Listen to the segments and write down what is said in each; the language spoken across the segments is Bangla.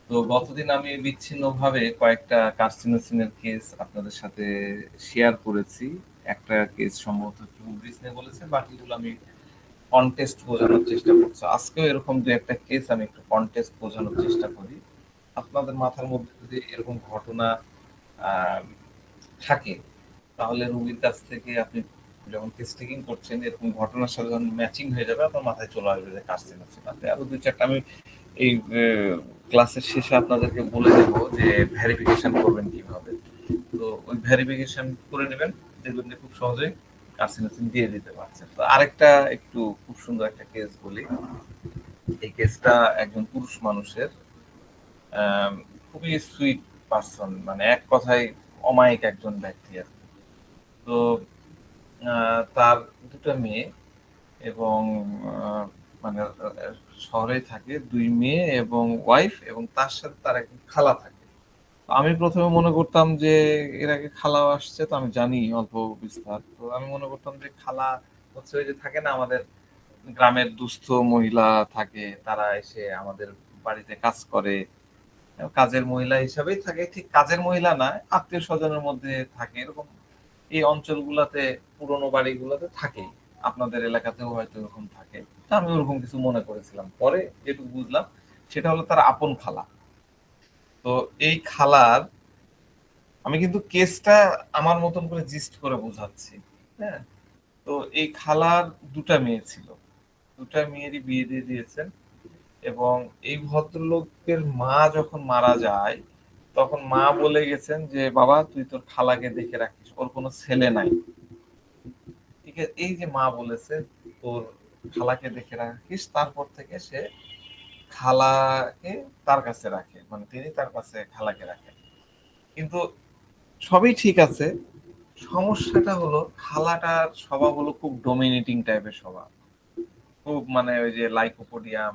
তো গতদিন আমি বিচ্ছিন্নভাবে কয়েকটা কার্সিনোসিনের কেস আপনাদের সাথে শেয়ার করেছি। একটা কেস সম্ভবত হিউব্রিস নিয়ে বলেছে, বাকিগুলো আমি কন্টেস্ট বোঝানোর চেষ্টা করছি। আজকেও এরকম দু একটা কেস আমি একটু কন্টেস্ট বোঝানোর চেষ্টা করি। আপনাদের মাথার মধ্যে যদি এরকম ঘটনা আহ, থাকে, তাহলে রুগীর কাছ থেকে আপনি যখন কেস টেকিং করছেন এরকম ঘটনার সাথে যখন ম্যাচিং হয়ে যাবে, আপনার মাথায় চলে আসবে যে কার্সিনোসিন আছে। আরো দুই চারটা আমি এই ক্লাসের শেষে আপনাদেরকে বলে দেব যে ভেরিফিকেশন করবেন কিভাবে। তো ওই ভেরিফিকেশন করে নেবেন, দেখবেন যে খুব সহজেই কার্সিনোসিন দিয়ে দিতে পারছেন। তো আরেকটা একটু খুব সুন্দর একটা কেস বলি। এই কেসটা একজন পুরুষ মানুষের, আম, খুবই সুইট পার্সন, মানে এক কথায় অমায়িক একজন ব্যক্তি আর কি। তো তার দুটো মেয়ে এবং মানে শহরে থাকে, দুই মেয়ে এবং ওয়াইফ, এবং তার সাথে তার এক খালা থাকে। আমি প্রথমে মনে করতাম যে এর আগে খালাও আসছে, তো আমি জানি অল্প বিস্তার। তো আমি মনে করতাম যে খালা হচ্ছে ওই যে থাকে না আমাদের গ্রামের দুস্থ মহিলা থাকে, তারা এসে আমাদের বাড়িতে কাজ করে, কাজের মহিলা হিসাবেই থাকে। ঠিক কাজের মহিলা না, আত্মীয় স্বজনের মধ্যে থাকে এরকম। এই অঞ্চলগুলাতে, পুরোনো বাড়িগুলোতে থাকেই। আপনাদের এলাকাতেও হয়তো এরকম থাকে। তো আমি ওরকম কিছু মনে করেছিলাম, পরে যেটুকু বুঝলাম সেটা হলো তার আপন খালা। তো এই খালার, আমি কিন্তু কেসটা আমার মতন করে জিস্ট করে বোঝাচ্ছি। হ্যাঁ। তো এই খালার দুটা মেয়ে ছিল, দুটা মেয়েরই বিয়ে দিয়ে দিয়েছেন। এবং এই ভদ্রলোকের মা যখন মারা যায়, তখন মা বলে গেছেন যে বাবা তুই তোর খালাকে দেখে রাখিস, ওর কোনো ছেলে নাই। ঠিক আছে, এই যে মা বলেছে তোর খালাকে দেখে রাখিস, তারপর থেকে সে খালাকে তার কাছে রাখে, মানে তিনি তার কাছে খালাকে রাখেন। কিন্তু সবই ঠিক আছে, সমস্যাটা হলো খালাটার স্বভাব হলো খুব ডোমিনেটিং টাইপের স্বভাব। খুব মানে ওই যে লাইকোপোডিয়াম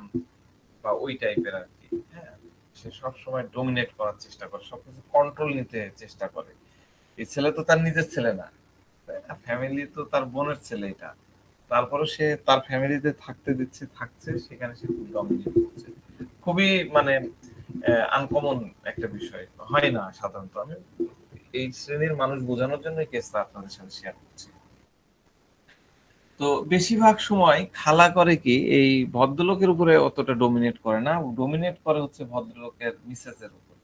বা ওই টাইপের আর কি। হ্যাঁ, সে সবসময় ডোমিনেট করার চেষ্টা করে, সবকিছু কন্ট্রোল নিতে চেষ্টা করে। এই ছেলে তো তার নিজের ছেলে না, তাই না? ফ্যামিলি তো তার বোনের ছেলে এটা। তারপরে সে তার ফ্যামিলিতে থাকতে দিচ্ছে, থাকছে, সেখানে সে খুব ডমিনেট করছে। খুবই মানে আনকমন একটা বিষয়, হয় না সাধারণত। আমি এই শ্রেণীর মানুষ বোঝানোর জন্য কেসটা আপনাদের সাথে শেয়ার করছি। তো বেশিরভাগ সময় খালা করে কি, এই ভদ্রলোকের উপরে অতটা ডোমিনেট করে না, ডোমিনেট করে হচ্ছে ভদ্রলোকের মিসেসের উপর,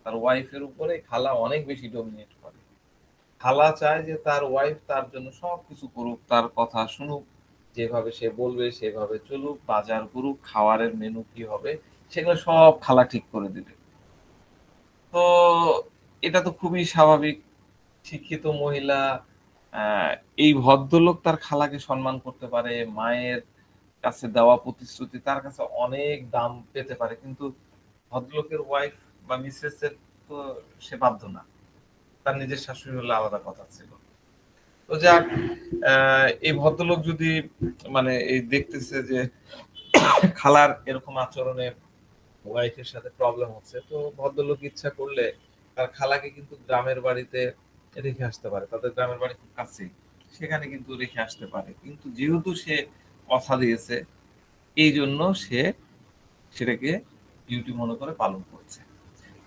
তার ওয়াইফের উপরে খালা অনেক বেশি ডোমিনেট করে। খালা চায় যে তার ওয়াইফ তার জন্য সবকিছু করুক, তার কথা শুনুক, যেভাবে সে বলবে সেভাবে চলুক, বাজার করুক, খাবারের মেনু কি হবে সেগুলো সব খালা ঠিক করে দিবে। তো এটা তো খুবই স্বাভাবিক। শিক্ষিত মহিলা, আহ, এই ভদ্রলোক তার খালাকে সম্মান করতে পারে, মায়ের কাছে দেওয়া প্রতিশ্রুতি তার কাছে অনেক দাম পেতে পারে, কিন্তু ভদ্রলোকের ওয়াইফ বা মিসেস এর তো সে বাধ্য না। তার নিজের শাশুড়ি হলে আলাদা কথা ছিল। তো যাক, এই ভদ্রলোক যদি মানে এই দেখতেছে যে খালার এরকম আচরণে ওয়াইফের সাথে প্রবলেম হচ্ছে, তো ভদ্রলোক ইচ্ছা করলে তার খালাকে কিন্তু গ্রামের বাড়িতে রেখে আসতে পারে, তাদের গ্রামের বাড়ি খুব কাছেই, সেখানে কিন্তু রেখে আসতে পারে। কিন্তু যেহেতু সে কথা দিয়েছে, এই জন্য সে সেটাকে ডিউটি মনে করে পালন করছে।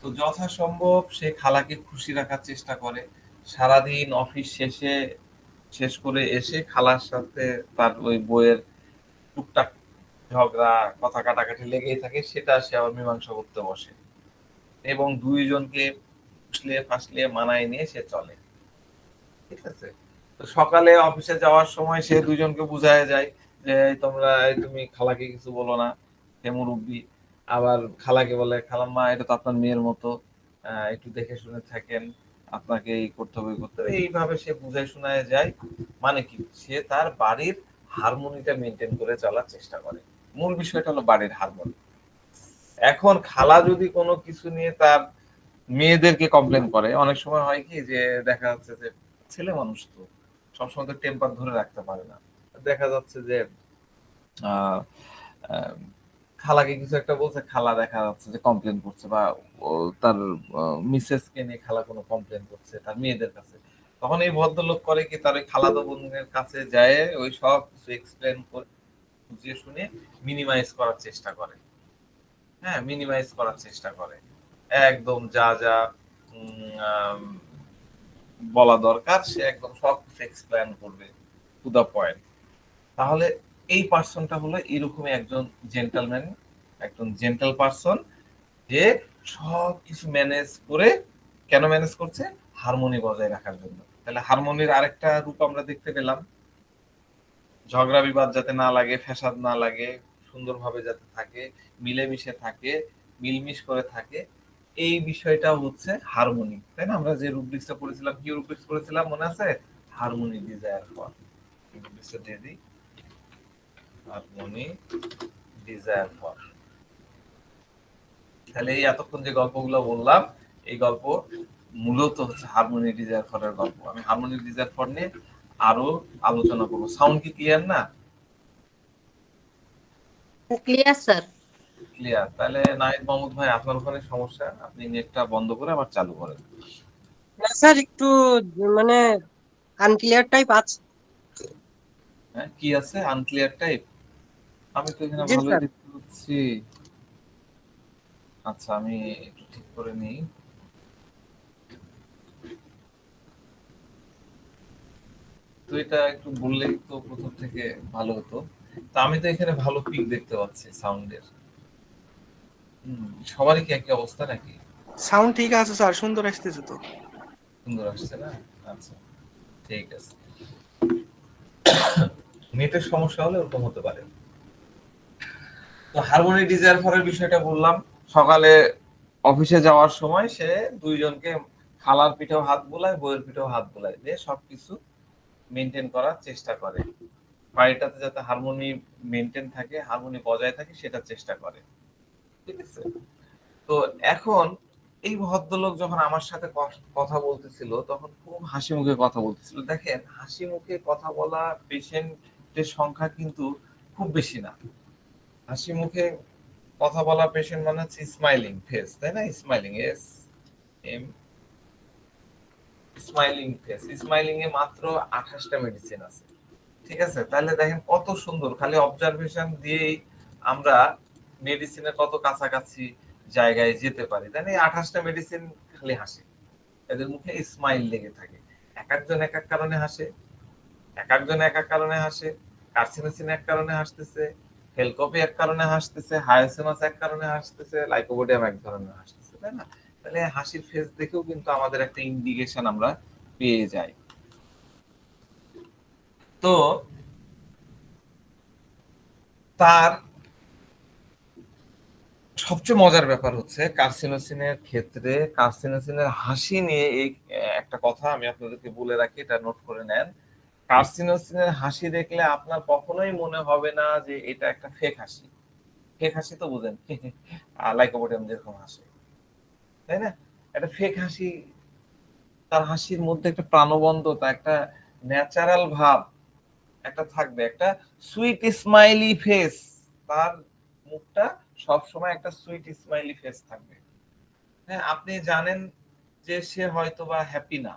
তো যথাসম্ভব সে খালাকে খুশি রাখার চেষ্টা করে। সারাদিন অফিস শেষে শেষ করে এসে খালার সাথে তার ওই বইয়ের টুকটাক ঝগড়া, কথা কাটাকাটি লেগেই থাকে, সেটা সে আবার মীমাংসা করতে বসে এবং দুইজনকে ফুসলিয়ে ফাসলিয়ে মানায় নিয়ে সে চলে। ঠিক আছে। তো সকালে অফিসে যাওয়ার সময় সে দুইজনকে বুঝায় যায় যে এই তোমরা, এই তুমি খালাকে কিছু বলো না, হে মুরব্বি। আবার খালাকে বলে খালাম্মা এটা তো আপনার মেয়ের মতো, একটু দেখে শুনে থাকেন, আপনাকে এই করতে হবে ওই করতে হবে, এইভাবে সে বুঝায় শোনায় যায়। মানে কি, সে তার বাড়ির হারমোনিটা মেনটেন করে চলার চেষ্টা করে। মূল বিষয়টা হলো বাড়ির হারমোনি। এখন খালা যদি কোনো কিছু নিয়ে তার মেয়েদেরকে কমপ্লেন করে, অনেক সময় হয় কি যে দেখা যাচ্ছে যে ছেলে মানুষ তো সবসময় তো টেম্পার ধরে রাখতে পারে না। দেখা যাচ্ছে যে আহ, আহ, খালাকে কিছু একটা বলছে, খালা দেখা যাচ্ছে যে কমপ্লেন করছে, বা ও তার মিসেস কে নিয়ে খালা কোনো কমপ্লেন করছে তার মেয়েদের কাছে। তখন এই ভদ্রলোক করে কি, তার ওই খালাতো বোনের কাছে যায়, ওই সব কিছু এক্সপ্লেন করে বুঝিয়ে শুনে মিনিমাইজ করার চেষ্টা করে। হ্যাঁ, মিনিমাইজ করার চেষ্টা করে, একদম যা যা বলা দরকার সে একদম সব এক্সপ্লেন করবে টু দা পয়েন্ট। তাহলে এই পার্সনটা হলো এরকমই একজন জেন্টলম্যান, একজন জেন্টল পার্সন, যে সব কিছু ম্যানেজ করে, কেন ম্যানেজ করছে? হারমোনি বজায় রাখার জন্য। তাহলে হারমোনির আরেকটা রূপ আমরা দেখতে পেলাম, ঝগড়া বিবাদ যাতে না লাগে, ফ্যাসাদ না লাগে, সুন্দরভাবে যাতে থাকে, মিলেমিশে থাকে, মিলমিশ করে থাকে, এই বিষয়টা হচ্ছে হারমোনি, তাই না? আমরা যে রুব্রিক্সটা পড়েছিলাম, কি রুব্রিক্স পড়েছিলাম মনে আছে? হারমোনি ডিজায়ার ফর, রুব্রিক্সটা দিয়ে দিই, হারমোনি ডিজায়ার ফর। তাহলে এই এতক্ষণ যে গল্পগুলো বললাম, এই গল্প মূলত হচ্ছে হারমোনি ডিজায়ার ফরের গল্প। আমি হারমোনি ডিজায়ার ফর নিয়ে আরো আলোচনা করবো। সাউন্ড কি ক্লিয়ার না? Clear sir. ক্লিয়ার। তাহলে নাহিদ মাহমুদ ভাই, আপনার ওখানে সমস্যা, আপনি নেটটা বন্ধ করে আবার চালু করেন। না স্যার, একটু মানে আনক্লিয়ার টাইপ আছে। হ্যাঁ, কি আছে? Unclear type? আমি তো এখানে জি ভালোই স্যার। দেখতে পাচ্ছি। আচ্ছা, আমি একটু ঠিক করে নিই। তো এটা একটু বললেই তো প্রথম থেকে ভালো হতো। তা আমি তো এখানে ভালো পিক দেখতে পাচ্ছি সাউন্ডের। সবারই কি একই অবস্থা নাকি? সাউন্ড ঠিক আছে স্যার, সুন্দর আসতেছে তো। সুন্দর আসছে না? আচ্ছা, ঠিক আছে। নেটের সমস্যা হলে ওরকম হতে পারে। তো হারমোনি ডিজায়ার ফরের বিষয়টা বললাম। সকালে অফিসে যাওয়ার সময় সে দুইজনকে, খালার পিঠেও হাত বোলায়, বউয়ের পিঠেও হাত বোলায়, দিয়ে সবকিছু মেনটেন করার চেষ্টা করে, বাড়িটাতে যাতে হারমোনি মেনটেন থাকে, হারমোনি বজায় থাকে, সেটা চেষ্টা করে। ঠিক আছে? তো এখন এই ভদ্রলোক যখন আমার সাথে কথা বলতেছিল, তখন খুব হাসি মুখে কথা বলতেছিল। দেখেন, হাসি মুখে কথা বলা পেশেন্টের সংখ্যা কিন্তু খুব বেশি না। হাসি মুখে কথা বলা পেশেন্ট মানে হচ্ছে স্মাইলিং ফেস, তাই না? Smiling, S M, smiling face. Smiling এ মাত্র 28টা মেডিসিন আছে। ঠিক আছে? তাহলে দেখেন কত সুন্দর, খালি অবজারভেশন দিয়েই আমরা মেডিসিনের কত কাছাকাছি জায়গায় যেতে পারি, তাই না? 28টা মেডিসিন খালি হাসে, এদের মুখে স্মাইল লেগে থাকে। এক একজন এক এক কারণে হাসে, এক একজন এক এক কারণে হাসে। কার্সিনোসিন এক কারণে হাসতেছে, হেলকপি এক কারণে হাসতেছে, হায়াসিনাস এক কারণে হাসতেছে, লাইকোপোডিয়াম এক ধরনের হাসতেছে, তাই না? তাহলে হাসির ফেস দেখেও কিন্তু আমাদের একটা ইন্ডিকেশন আমরা পেয়ে যাই। তো তার সবচেয়ে মজার ব্যাপার হচ্ছে কার্সিনোসিনের ক্ষেত্রে, কার্সিনোসিনের হাসি নিয়ে এই একটা কথা আমি আপনাদেরকে বলে রাখি, এটা নোট করে নেন। কার্সিনোসিনের হাসি দেখলে আপনার কখনোই মনে হবে না যে এটা একটা ফেক হাসি। ফেক হাসি তো বুঝেন, লাইকোপোডিয়াম যেরকম হাসে, তাই না? একটা ফেক হাসি, তার হাসির মধ্যে একটা প্রাণবন্ততা, একটা ন্যাচারাল ভাব একটা থাকবে, একটা সুইট স্মাইলি ফেস। তার মুখটা সব সময় একটা সুইট স্মাইলি ফেস থাকবে। হ্যাঁ, আপনি জানেন যে সে হয়তো বা হ্যাপি না,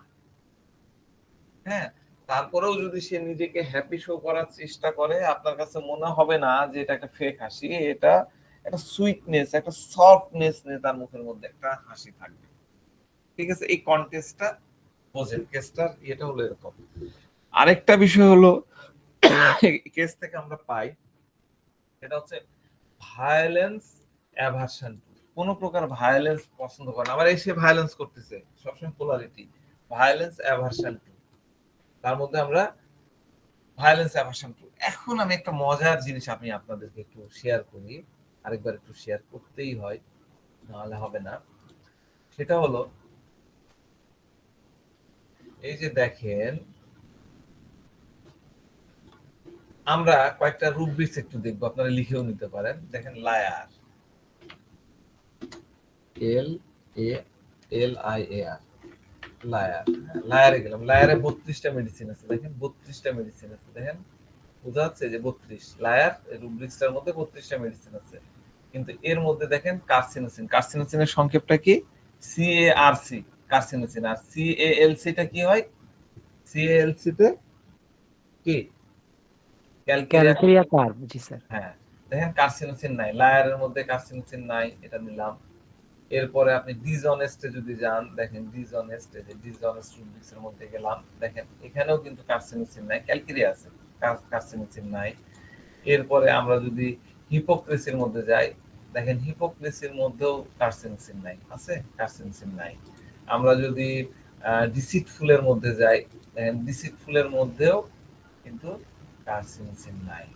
হ্যাঁ, তারপরেও যদি সে নিজেকে হ্যাপি শো করার চেষ্টা করে, আপনার কাছে মনে হবে না যে এটা একটা ফেক হাসি, এটা একটা সুইটনেস, একটা সফটনেস নিয়ে তার মুখের মধ্যে একটা হাসি থাকবে। ঠিক আছে? এই কন্টেস্টটা বোঝেন, কেসটার এটা হলো এরকম। আরেকটা বিষয় হলো কেস থেকে আমরা পাই, এটা হচ্ছে ভায়োলেন্স অ্যাভারশন। কোন প্রকার ভায়োলেন্স পছন্দ করে না, আবার এসে ভায়োলেন্স করতেছে, সবসময় পোলারিটি, ভায়োলেন্স অ্যাভারশন। তার মধ্যে আমরা ভায়োলেন্স অ্যাভারশন। এখন আমি একটা মজার জিনিস আমি আপনাদেরকে একটু শেয়ার করি, আরেকবার একটু শেয়ার করতেই হয়, নাহলে হবে না। সেটা হলো, এই যে দেখেন, আমরা কয়েকটা রুব্রিক্স একটু দেখবো, আপনারা লিখেও নিতে পারেন। দেখেন, liar, L A L I A R, liar. লায়ারে গেলাম, লায়ারে 32টা মেডিসিন আছে। দেখেন 32টা মেডিসিন আছে, দেখেন বোঝা যাচ্ছে যে 32 লায়ার রুব্রিক্সটার মধ্যে 32টা মেডিসিন আছে। কিন্তু এর মধ্যে দেখেন কার্সিনোসিন, কার্সিনোসিনের সংক্ষেপটা কি? সিএআরসি, কার্সিনোসিন। আর সিএএলসি টা কি হয়? সিএএলসি তে কি? Calcarea, calcarea carb. জি স্যার। হ্যাঁ, দেখেন কার্সিনোসিন নাই, লায়ারের মধ্যে কার্সিনোসিন নাই, এটা নিলাম। এরপরে আপনি ডিসঅনেস্টে যদি যান, দেখেন ডিসঅনেস্ট, এই যে ডিসঅনেস্ট রুব্রিক্সের মধ্যে গেলাম, দেখেন এখানেও কিন্তু কার্সিনোসিন নাই, ক্যালকিরিয়া আছে, কার্সিনোসিন নাই। এরপরে আমরা যদি হিপোক্রেসির মধ্যে যাই, দেখেন হিপোক্রেসির মধ্যেও কার্সিনোসিন নাই, আছে কার্সিনোসিন নাই। আমরা যদি ডিসিটফুলের মধ্যে যাই, দেখেন ডিসিটফুলের মধ্যেও কিন্তু কার্সিনোসিন নাই,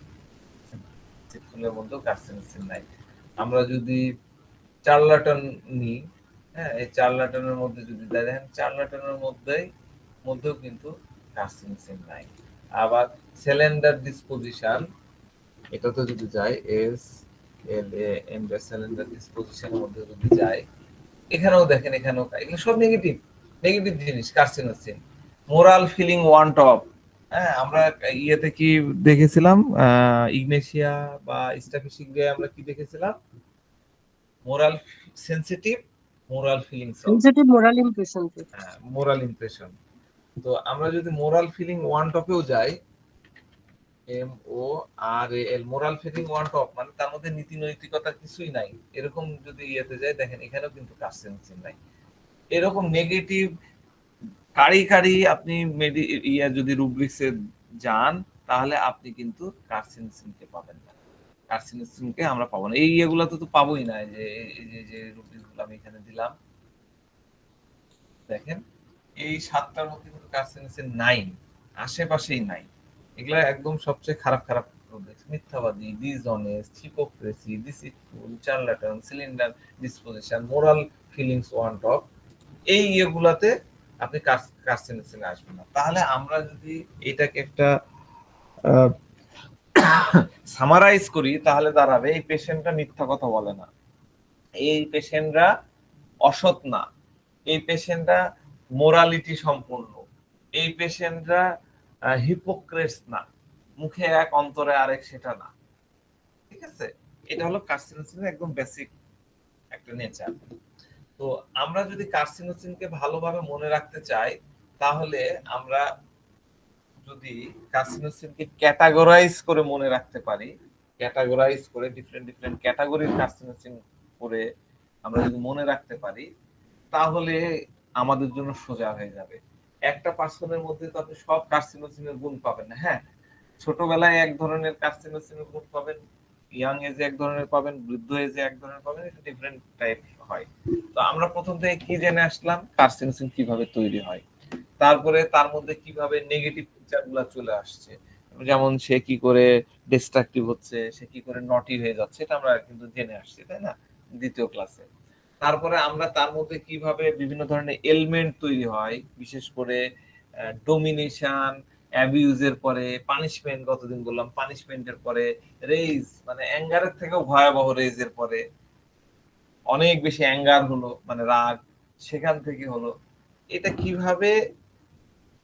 ডিসিটফুলের মধ্যেও কার্সিনোসিন নাই। আমরা যদি চার্লাটন নিই, হ্যাঁ, এই চার্লাটনের মধ্যে যদি দেখেন চার্লাটনের মধ্যেও কিন্তু কার্সিনোসিন নাই। আবার সিলিন্ডার ডিসপোজিশন, এটাতে যদি যাই, S L A N cylinder ডিসপোজিশনের মধ্যে যদি যাই, এখানেও দেখেন, এখানেও এগুলো সব নেগেটিভ, নেগেটিভ জিনিস carcinosin. Moral feeling want of, হ্যাঁ, আমরা ইয়েতে কি দেখেছিলাম, ইগনেশিয়া বা স্টাফিসিগ্রিয়া আমরা কি দেখেছিলাম, moral sensitive, moral feelings of, sensitive moral impression. Moral impression. তো আমরা যদি মোরাল ফিলিং ওয়ান টপেও যাই, এম ও আর এ এল, মোরাল ফিলিং ওয়ান টপ মানে তার মধ্যে নীতি নৈতিকতা কিছুই নাই, এরকম যদি ইয়েতে যাই, দেখেন এখানেও কিন্তু কার্সিনোসিন নাই। এরকম নেগেটিভ কারি কারি আপনি যদি রুব্রিক্সে যান, তাহলে আপনি কিন্তু কার্সিনোসিনকে পাবেন না, কার্সিনোসিনকে আমরা পাবো না। এই ইয়েগুলো তো পাবোই না, এই যে রুব্রিক্সগুলো আমি এখানে দিলাম, দেখেন এই 7টার মধ্যে কিন্তু কার্সিনোসিন নাই, আশেপাশেই নাই। এগুলা একদম সবচেয়ে খারাপ খারাপ রুব্রিক্স, মিথ্যাবাদী, dishonest, hypocrisy, deceitful, charlatan, cylinder disposition, moral feelings want of, এই ইয়েগুলাতে আপনি কার্সিনোসিনে আসবেন না। তাহলে আমরা যদি এটাকে একটা সামারাইজ করি, তাহলে দাঁড়াবে এই পেশেন্টরা মিথ্যা কথা বলে না, এই পেশেন্টরা অসৎ না, এই পেশেন্টরা মোরালিটি সম্পূর্ণ, এই পেশেন্টরা হিপোক্রেটস না, মুখে এক অন্তরে আরেক সেটা না। ঠিক আছে, এটা হলো কার্সিনোসিনের একদম বেসিক একটা নেচার। তো আমরা যদি কার্সিনোসিনকে ভালোভাবে মনে রাখতে চাই, তাহলে আমরা যদি কার্সিনোসিনকে ক্যাটাগরাইজ করে মনে রাখতে পারি, ক্যাটাগরাইজ করে ডিফারেন্ট ডিফারেন্ট ক্যাটাগরির কার্সিনোসিন করে আমরা যদি মনে রাখতে পারি, তাহলে আমাদের জন্য সোজা হয়ে যাবে। একটা পার্সনের মধ্যে তো আপনি সব কার্সিনোসিনের গুণ পাবেন না, হ্যাঁ, ছোটবেলায় এক ধরনের কার্সিনোসিনের গুণ পাবেন, ইয়াং এজে এক ধরনের পাবেন, বৃদ্ধ এজে এক ধরনের পাবেন, এটা ডিফারেন্ট টাইপ হয়। তো আমরা প্রথম থেকে কি জেনে আসলাম, কার্সিনোসিন কিভাবে তৈরি হয়, তারপরে তার মধ্যে কিভাবে নেগেটিভ ফিচারগুলো চলে আসছে, যেমন সে কি করে ডিস্ট্রাকটিভ হচ্ছে, সে কি করে নটি হয়ে যাচ্ছে, এটা আমরা কিন্তু জেনে আসছি, তাই না, দ্বিতীয় ক্লাসে। তারপরে আমরা তার মধ্যে কিভাবে বিভিন্ন ধরনের এলিমেন্ট তৈরি হয়, বিশেষ করে ডোমিনেশন, অ্যাবিউজের পরে পানিশমেন্ট, গতদিন বললাম পানিশমেন্টের পরে রেজ, মানে অ্যাঙ্গারের থেকেও ভয়াবহ রেজের পরে অনেক বেশি অ্যাঙ্গার হলো, মানে রাগ, সেখান থেকে হলো। এটা কিভাবে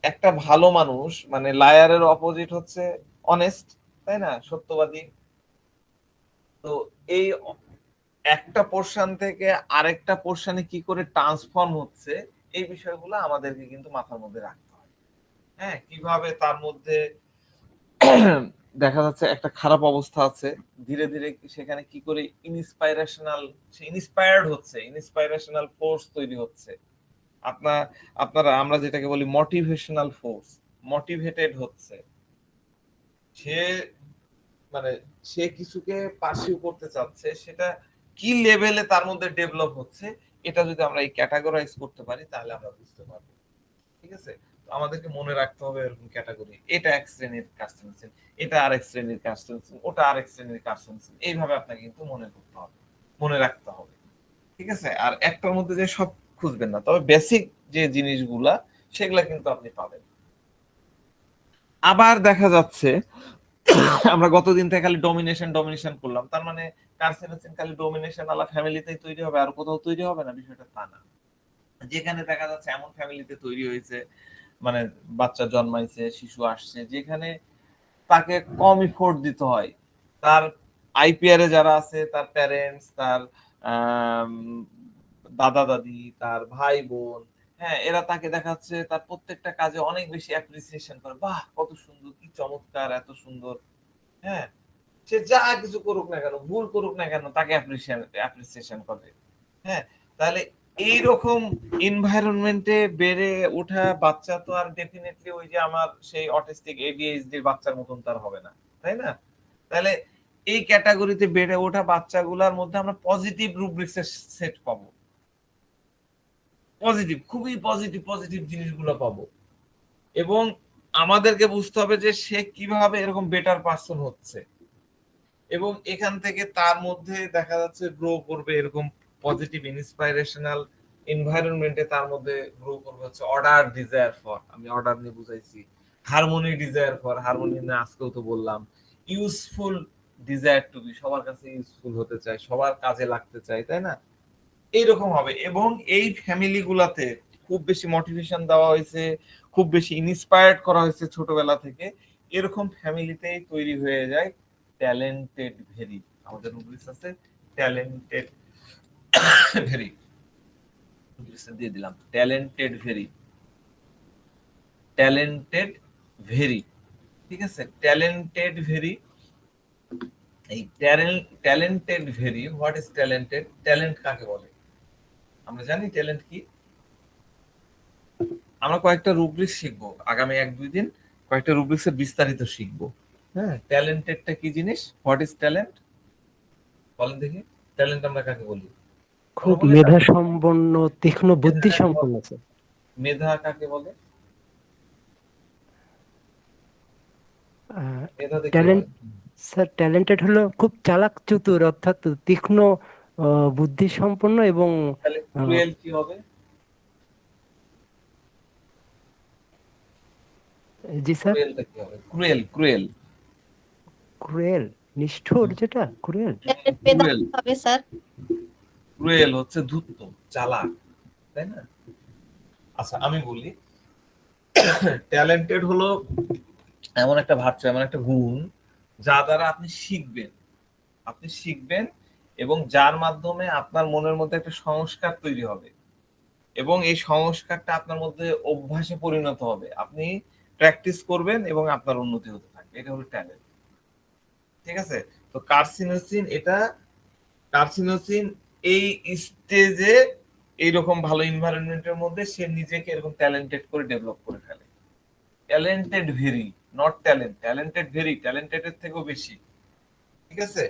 একটা ভালো মানুষ, মানে লায়ারের অপোজিট হচ্ছে অনেস্ট, তাই না, সত্যবাদী। তো এই একটা পোর্শন থেকে আরেকটা পোর্শনে কি করে ট্রান্সফর্ম হচ্ছে, এই বিষয়গুলো আমাদেরকে কিন্তু মাথার মধ্যে রাখতে হয়। হ্যাঁ, কিভাবে তার মধ্যে দেখা যাচ্ছে একটা খারাপ অবস্থা আছে, ধীরে ধীরে সেখানে কি করে ইন্সপায়ার্ড হচ্ছে, ইন্সপাইরেশনাল ফোর্স তৈরি হচ্ছে। আপনারা আমরা যেটাকে বলি মোটিভেশনাল ফোর্স, মোটিভেটেড হচ্ছে, সে মানে সে কিছুকে পার্সিউ করতে চাচ্ছে, সেটা কি লেভেলে তার মধ্যে ডেভেলপ হচ্ছে, এটা যদি আমরা এই ক্যাটাগরাইজ করতে পারি, তাহলে আমরা বুঝতে পারবো। ঠিক আছে, তো আমাদেরকে মনে রাখতে হবে এরকম ক্যাটাগরি, এটা এক শ্রেণীর কার্সিনোসিন, এটা আরেক শ্রেণীর কার্সিনোসিন, ওটা আরেক শ্রেণীর কার্সিনোসিন, এইভাবে আপনাকে কিন্তু মনে করতে হবে, মনে রাখতে হবে। ঠিক আছে, আর একটার মধ্যে যে সব খুঁজবেন না, তবে বেসিক যে জিনিসগুলা সেগুলা কিন্তু আপনি পাবেন। আবার দেখা যাচ্ছে আমরা গতদিন থেকে খালি ডমিনেশন ডমিনেশন করলাম, তার মানে কার্সিনোসিন খালি ডমিনেশন আলা ফ্যামিলিতেই তৈরি হবে, আর কোথাও তৈরি হবে না, বিষয়টা তা না। যেখানে দেখা যাচ্ছে এমন ফ্যামিলিতে তৈরি হয়েছে, মানে বাচ্চা জন্মাইছে, শিশু আসছে, যেখানে তাকে কম ইফোর্ট দিতে হয়, তার আইপিআর এ যারা আছে, তার প্যারেন্টস, তার দাদা দাদি, তার ভাই বোন, হ্যাঁ, এরা তাকে দেখাচ্ছে তার প্রত্যেকটা কাজে অনেক বেশি অ্যাপ্রিসিয়েশন করে, বাহ কত সুন্দর, কি চমৎকার, এত সুন্দর, হ্যাঁ, সে যা কিছু করুক না কেন, ভুল করুক না কেন, তাকে অ্যাপ্রিসিয়েশন করে। হ্যাঁ, তাহলে এইরকম এনভায়রনমেন্টে বেড়ে ওঠা বাচ্চা তো আর ডেফিনেটলি ওই যে আমার সেই অটিস্টিক এডিএইচডি বাচ্চার মতন তার হবে না, তাই না? তাহলে এই ক্যাটাগরিতে বেড়ে ওঠা বাচ্চাগুলোর মধ্যে আমরা পজিটিভ রুব্রিক্সের সেট পাবো, পজিটিভ, খুবই পজিটিভ পজিটিভ জিনিসগুলো পাবো। এবং আমাদেরকে বুঝতে হবে যে সে কিভাবে এরকম বেটার পার্সন হচ্ছে, এবং এখান থেকে তার মধ্যে দেখা যাচ্ছে গ্রো করবে এরকম পজিটিভ ইন্সপাইরেশনাল এনভায়রনমেন্টে, তার মধ্যে গ্রো করবে হচ্ছে অর্ডার ডিজায়ার ফর, আমি অর্ডার নিয়ে বুঝাইছি, হারমোনি ডিজায়ার ফর, হারমোনি নিয়ে আজকেও তো বললাম, ইউজফুল ডিজায়ার টু বি, সবার কাছে ইউজফুল হতে চাই, সবার কাজে লাগতে চাই, তাই না? এইরকম হবে। এবং এই ফ্যামিলি গুলাতে খুব বেশি মোটিভেশন দেওয়া হয়েছে, খুব বেশি ইন্সপায়ার্ড করা হয়েছে ছোটবেলা থেকে, এরকম ফ্যামিলিতেই তৈরি হয়ে যায় ট্যালেন্টেড ভেরি। আমাদের রুব্রিক্স আছে ট্যালেন্টেড ভেরি, দিয়ে দিলাম ট্যালেন্টেড ভেরি, ট্যালেন্টেড ভেরি, ঠিক আছে? ট্যালেন্টেড ভেরি, এই talented very, what is talented? Talent কাকে বলে আমরা জানি? ট্যালেন্ট কি? আমরা কয়েকটা রুব্রিক্স শিখবো আগামী 1-2 দিন, কয়েকটা রুব্রিক্সের বিস্তারিত শিখবো। হ্যাঁ, ট্যালেন্টেডটা কি জিনিস? What is talent? বলেন দেখি, ট্যালেন্ট আমরা কাকে বলি? খুব মেধা সম্পন্ন, তীক্ষ্ণ বুদ্ধি সম্পন্ন। মেধা কাকে বলে? মেধা দেখে ট্যালেন্ট স্যার, ট্যালেন্টেড হলো খুব চালাক চতুর, অর্থাৎ তীক্ষ্ণ বুদ্ধি সম্পন্ন এবং ক্রুয়েল কি হবে? জি স্যার, ক্রুয়েলটা কি হবে? ক্রুয়েল, ক্রুয়েল, ক্রুয়েল নিষ্ঠুর, যেটা ক্রুয়েল। ক্রুয়েল হবে স্যার। ক্রুয়েল হচ্ছে ধূর্ত, চালাক, তাই না? আচ্ছা আমি বলি, ট্যালেন্টেড হলো এমন একটা ভার্চু, এমন একটা গুণ যা দ্বারা আপনি শিখবেন, আপনি শিখবেন এবং যার মাধ্যমে আপনার মনের মধ্যে একটা সংস্কার তৈরি হবে, এবং এই সংস্কারটা আপনার মধ্যে অভ্যাসে পরিণত হবে, আপনি প্র্যাকটিস করবেন এবং আপনার উন্নতি হতে থাকবে। এটা হলো ট্যালেন্ট, ঠিক আছে? তো কার্সিনোসিন এই স্টেজে এইরকম ভালো এনভায়রনমেন্টের মধ্যে সে নিজেকে এরকম ট্যালেন্টেড করে ডেভেলপ করে ফেলে। Talented very, not talent, talented very, talented এর থেকেও বেশি, ঠিক আছে?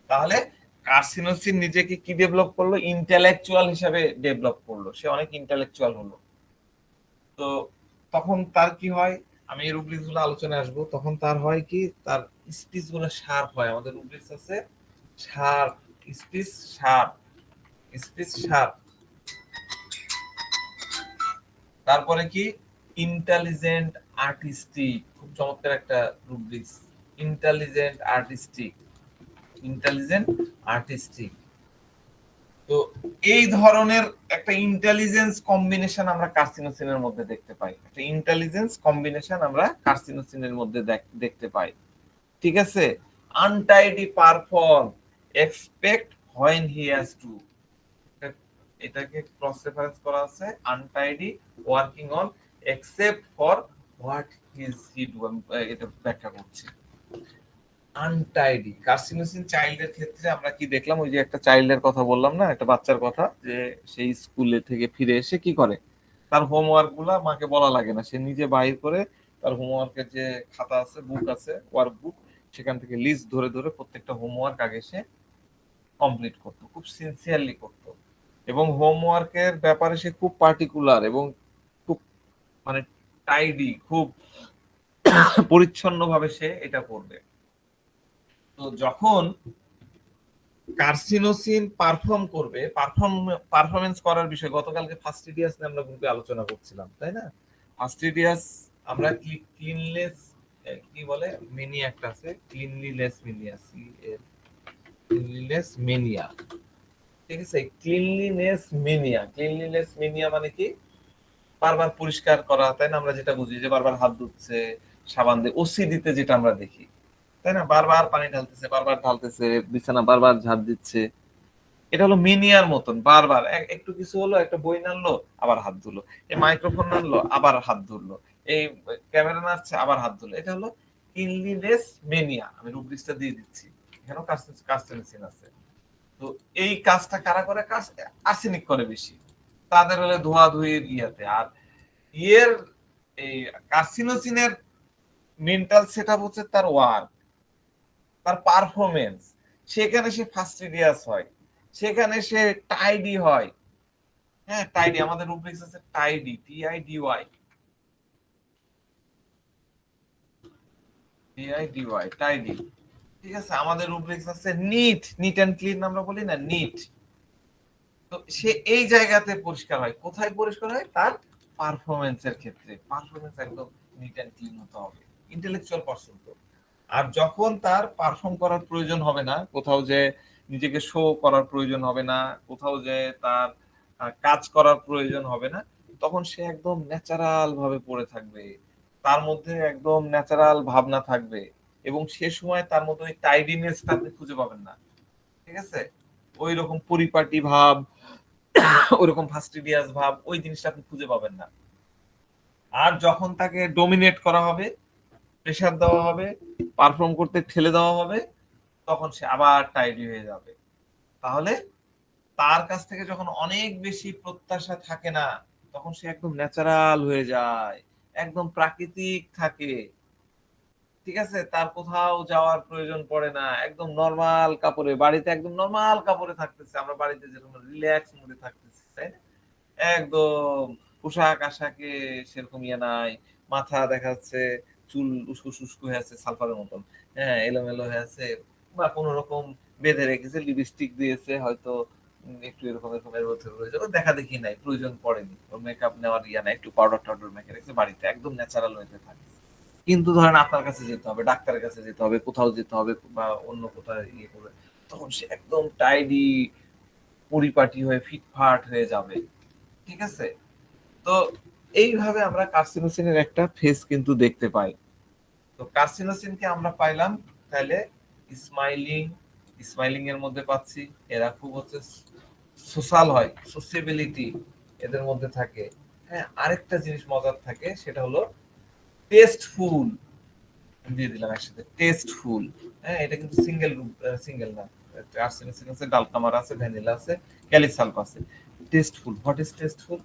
তাহলে কার্সিনোসিন নিজেকে কি ডেভেলপ করলো? ইন্টেলেকচুয়াল হিসাবে ডেভেলপ করলো, সে অনেক ইন্টেলেকচুয়াল হলো। তো তখন তার কি হয়, আমি এই রুব্রিক্স গুলো আলোচনায় আসবো, তখন তার হয় কি, তার স্পিচ গুলো শার্প হয়। আমাদের রুব্রিক্স আছে sharp speech, sharp speech, sharp. তারপরে কি, ইন্টেলিজেন্ট আর্টিস্টিক, খুব চমৎকার একটা rubrics, intelligent artistic, intelligent artistic. তো এই ধরনের একটা ইন্টেলিজেন্স কম্বিনেশন আমরা কার্সিনোসিনের মধ্যে দেখতে পাই, একটা ইন্টেলিজেন্স কম্বিনেশন আমরা কার্সিনোসিনের মধ্যে দেখতে পাই, ঠিক আছে? Untidy perform, expect when he has to, এটাকে ক্রস রেফারেন্স করা আছে, untidy working on except for what is he do, এটা ব্যাখ্যা করছি। আনটাইডি কার্সিনোসিন চাইল্ডের ক্ষেত্রে আমরা কি দেখলাম? ওই যে একটা চাইল্ডের কথা বললাম না, একটা বাচ্চার কথা, যে সেই স্কুলে থেকে ফিরে এসে কি করে, তার হোমওয়ার্ক গুলা মাকে বলা লাগে না, সে নিজে বাইর করে তার হোমওয়ার্কের যে খাতা আছে, বুক আছে, ওয়ার্ক বুক, সেখান থেকে লিস্ট ধরে ধরে প্রত্যেকটা হোমওয়ার্ক আগে সে কমপ্লিট করতো, খুব সিনসিয়ারলি করতো, এবং হোমওয়ার্কের ব্যাপারে সে খুব পার্টিকুলার এবং খুব মানে টাইডি, খুব পরিচ্ছন্ন ভাবে সে এটা করবে। তো যখন কার্সিনোসিন পারফর্ম করবে, পারফরমেন্স করার বিষয় গতকালকে ফাস্টিডিয়াস নিয়ে আমরা গ্রুপে আলোচনা করছিলাম, তাই না? ফাস্টিডিয়াস আমরা ক্লিনলেস, কি বলে, মেনিয়া একটা আছে, ক্লিনলিনেস মেনিয়া, ক্লিনলিনেস মেনিয়া, ঠিক আছে? ক্লিনলিনেস মেনিয়া, ক্লিনলিনেস মেনিয়া মানে কি? বারবার পরিষ্কার করা, তাই না? আমরা যেটা বুঝি যে বারবার হাত ধুচ্ছে সাবান দিয়ে, ওসিডিতে যেটা আমরা দেখি, তাই না? বারবার পানি ঢালতেছে, বারবার ঢালতেছে, বিছানা বারবার ঝাড় দিচ্ছে, এটা হলো মিনিয়ার মতন, বারবার একটু কিছু হলো, একটা বই নাড়লো আবার হাত ধুলো, এই মাইক্রোফোন নাড়লো আবার হাত ধুলো, এই ক্যামেরা নাড়ছে আবার হাত ধুলো, এটা হলো ক্লিনলিনেস মেনিয়া। আমি রুব্রিক্সটা দিয়ে দিচ্ছি, এখানেও কার্সিনোসিন আছে। তো এই কাজটা কারা করে? আর্সেনিক করে বেশি, তাদের হলে ধোয়াধুয়ির ইয়াতে। আর ইয়ের এই কার্সিনোসিনের মেন্টাল সেটআপ হচ্ছে তার ওয়ার্ক, তার পারফরমেন্স। সেখানে সে ফাস্টিডিয়াস হয়, সেখানে সে টাইডি হয়। হ্যাঁ, টাইডি, আমাদের রুব্রিক্স আছে টাইডি, TIDY, টাইডি। ঠিক আছে, আমাদের রুব্রিক্স আছে নিট এন্ড ক্লিন, আমরা বলি না নিট। তো সে এই জায়গাতে পরিষ্কার হয়। কোথায় পরিষ্কার হয়? তার পারফরমেন্সের ক্ষেত্রে। পারফরমেন্স একদম নিট এন্ড ক্লিন হতে হবে, ইন্টেলেকচুয়াল পারসন তো। আর যখন তার পারফর্ম করার প্রয়োজন হবে না, কোথাও যে নিজেকে শো করার প্রয়োজন হবে না, কোথাও যে তার কাজ করার প্রয়োজন হবে না, তখন সে একদম ন্যাচারাল ভাবে পড়ে থাকবে, তার মধ্যে একদম ন্যাচারাল ভাবনা থাকবে, এবং সে সময় তার মধ্যে ওই টাইডিনেসটা আপনি খুঁজে পাবেন না। ঠিক আছে, ওই রকম পরিপাটি ভাব, ওইরকম ফাস্টিডিয়াস ভাব, ওই জিনিসটা আপনি খুঁজে পাবেন না। আর যখন তাকে ডোমিনেট করা হবে, প্রেসার দেওয়া হবে, পারফর্ম করতে ঠেলে দেওয়া হবে, তখন সে আবার টাইডি হয়ে যাবে। তাহলে তার কাছ থেকে যখন অনেক বেশি প্রত্যাশা থাকে না, তখন সে একদম ন্যাচারাল হয়ে যায়, একদম প্রাকৃতিক থাকে। ঠিক আছে, তার কোথাও যাওয়ার প্রয়োজন পড়ে না, একদম নরমাল কাপড়ে, বাড়িতে একদম নরমাল কাপড়ে থাকতেছে, আমরা বাড়িতে যেরকম রিল্যাক্স মুডে থাকতেছি, তাই না? একদম পোশাক আশাকে সেরকম ইয়ে নাই, মাথা দেখা যাচ্ছে চুল উস্কো শুষ্ক হয়ে আছে সালফারের মতন, হ্যাঁ, এলোমেলো হয়ে আছে, বা কোনো রকম বেঁধে রেখেছে, লিপস্টিক দিয়েছে হয়তো, একটু এরকম এরকম এর মধ্যে রয়েছে, ও দেখা দেখি নাই, প্রয়োজন পড়েনি, ওর মেকআপ নেওয়ার ইয়া নাই, একটু পাউডার টাউডার মেখে রেখেছে, বাড়িতে একদম ন্যাচারাল হইতে থাকে। কিন্তু ধরেন আপনার কাছে যেতে হবে, ডাক্তারের কাছে যেতে হবে, কোথাও যেতে হবে, বা অন্য কোথাও ইয়ে করবে, তখন সে একদম টাইডি পরিপাটি হয়ে ফিটফাট হয়ে যাবে। ঠিক আছে, তো এইভাবে আমরা কার্সিনোসিনের একটা ফেস কিন্তু দেখতে পাই। তো কার্সিনোসিনকে আমরা পাইলাম তাহলে স্মাইলিং, স্মাইলিং এর মধ্যে পাচ্ছি, এরা খুব হচ্ছে সোশ্যাল হয়, সোসিয়েবিলিটি এদের মধ্যে থাকে। হ্যাঁ, আরেকটা জিনিস মজার থাকে, সেটা হলো টেস্টফুল, দিয়ে দিলাম একসাথে টেস্টফুল। হ্যাঁ, এটা কিন্তু সিঙ্গেল না, আর্সেনিক আছে, ডালকামার আছে, ভ্যানিলা আছে, ক্যালিসালফ আছে। Tasteful, what is tasteful?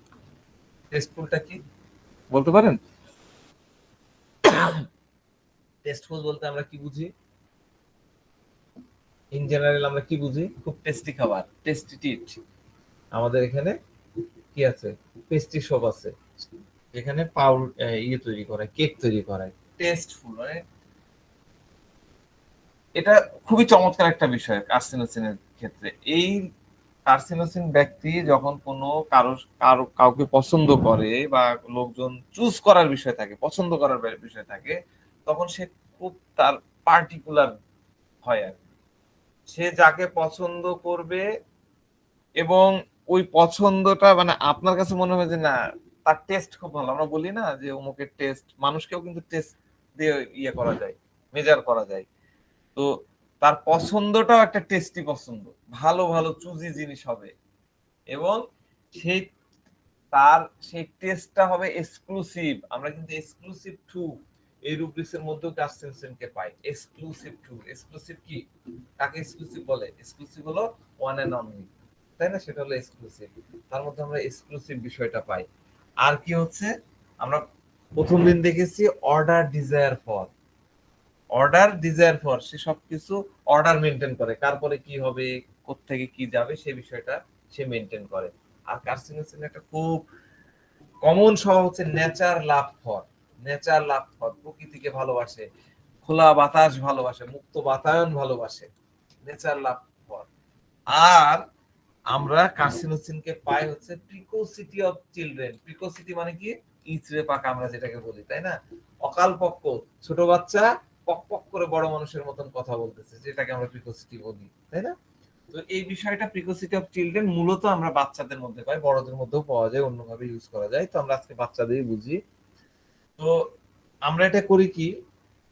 টেস্টফুলটা কি বলতে পারেন? টেস্টফুল বলতে আমরা কি বুঝি? ইন জেনারেল আমরা কি বুঝি? খুব টেস্টি খাবার, টেস্টি টিট। আমাদের এখানে কি আছে? পেস্ট্রি শপ আছে, যেখানে ইয়ে তৈরি করে, কেক তৈরি করে। টেস্টফুল মানে এটা খুবই চমৎকার একটা বিষয় কার্সিনোসিনের ক্ষেত্রে। এই কার্সিনোসিন ব্যক্তি যখন কোনো কাউকে পছন্দ করে, বা লোকজন চুজ করার বিষয় থাকে, পছন্দ করার বিষয় থাকে, তখন সে খুব তার পার্টিকুলার হয় আর কি। সে যাকে পছন্দ করবে, এবং ওই পছন্দটা মানে আপনার কাছে মনে হয় যে না, তার টেস্ট খুব ভালো, আমরা বলি না যে অমুকের টেস্ট, মানুষকেও কিন্তু টেস্ট দিয়ে ইয়ে করা যায়, মেজার করা যায়। তো তার পছন্দটাও একটা টেস্টি পছন্দ, ভালো ভালো চুজি জিনিস হবে, এবং সেই তার সেই টেস্টটা হবে এক্সক্লুসিভ। আমরা কিন্তু এক্সক্লুসিভ টু এই রুব্রিক্সের মধ্যেও কার্সিনোসিনকে পাই। এক্সক্লুসিভ টু, এক্সক্লুসিভ কি, কাকে এক্সক্লুসিভ বলে? এক্সক্লুসিভ হলো ওয়ান এন্ড অনলি, তাই না? সেটা হলো এক্সক্লুসিভ। তার মধ্যে আমরা এক্সক্লুসিভ বিষয়টা পাই। আর কি হচ্ছে, আমরা প্রথম দিন দেখেছি অর্ডার ডিজায়ার ফর, সে সবকিছু অর্ডার মেনটেন করে, কার পরে কি হবে, কোত্থেকে কি যাবে, সেই বিষয়টা সে মেনটেন করে। আর কার্সিনোসিন একটা খুব কমন স্বভাব হচ্ছে নেচার লাভ ফর, প্রকৃতিকে ভালোবাসে, খোলা বাতাস ভালোবাসে, মুক্ত বাতায়ন ভালোবাসে, নেচার লাভ ফর। আর আমরা কার্সিনোসিনকে পাই হচ্ছে প্রিকোসিটি অফ চিলড্রেন। প্রিকোসিটি মানে কি? ইচড়ে পাকা আমরা যেটাকে বলি, তাই না? অকাল পক্ক, ছোট বাচ্চা পক পক করে বড় মানুষের মতন কথা বলতেছে, যেটাকে আমরা প্রিকোসিটি বলি, তাই না? তো এই বিষয়টা প্রিকোসিটি অফ চিলড্রেন মূলত আমরা বাচ্চাদের মধ্যে পাই, বড়দের মধ্যেও পাওয়া যায়, অন্যভাবে ইউজ করা যায়, তো আমরা আজকে বাচ্চাদেরই বুঝি। তো আমরা এটা করি কি,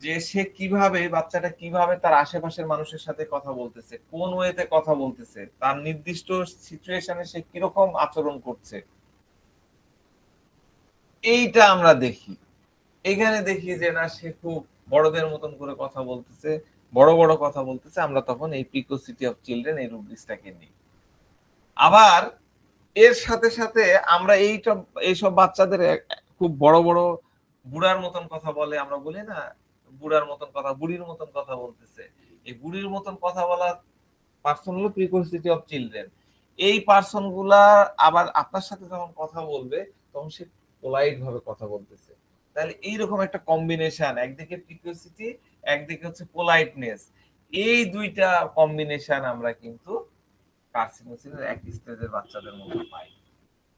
যে সে কিভাবে, বাচ্চাটা কিভাবে তার আশেপাশের মানুষের সাথে কথা বলতেছে, কোন ওয়েতে কথা বলতেছে, তার নির্দিষ্ট সিচুয়েশনে সে কিরকম আচরণ করছে, এইটা আমরা দেখি। এখানে দেখি যে না, সে খুব বড়দের মতন করে কথা বলতেছে, বড় বড় কথা বলতেছে, আমরা তখন এই প্রিকসিটি অফ চিলড্রেন এই রুব্রিক্সটাকে নিই। আবার এর সাথে সাথে আমরা এইসব বাচ্চাদের খুব বড় বড় বুড়ার মতন কথা বলে, আমরা বলি না বুড়ার মতন কথা, বুড়ির মতন কথা বলতেছে। এই বুড়ির মতন কথা বলা পার্সন হলো প্রিকসিটি অফ চিলড্রেন। এই পার্সন গুলা আবার আপনার সাথে যখন কথা বলবে তখন সে পোলাইট ভাবে কথা বলতেছে। তাহলে এইরকম একটা কম্বিনেশন, একদিকে প্রিকসিটি, একদিকে হচ্ছে পোলাইটনেস, এই দুইটা কম্বিনেশন আমরা কিন্তু কার্সিনোসিনের এক স্টেজের বাচ্চাদের মধ্যে পাই।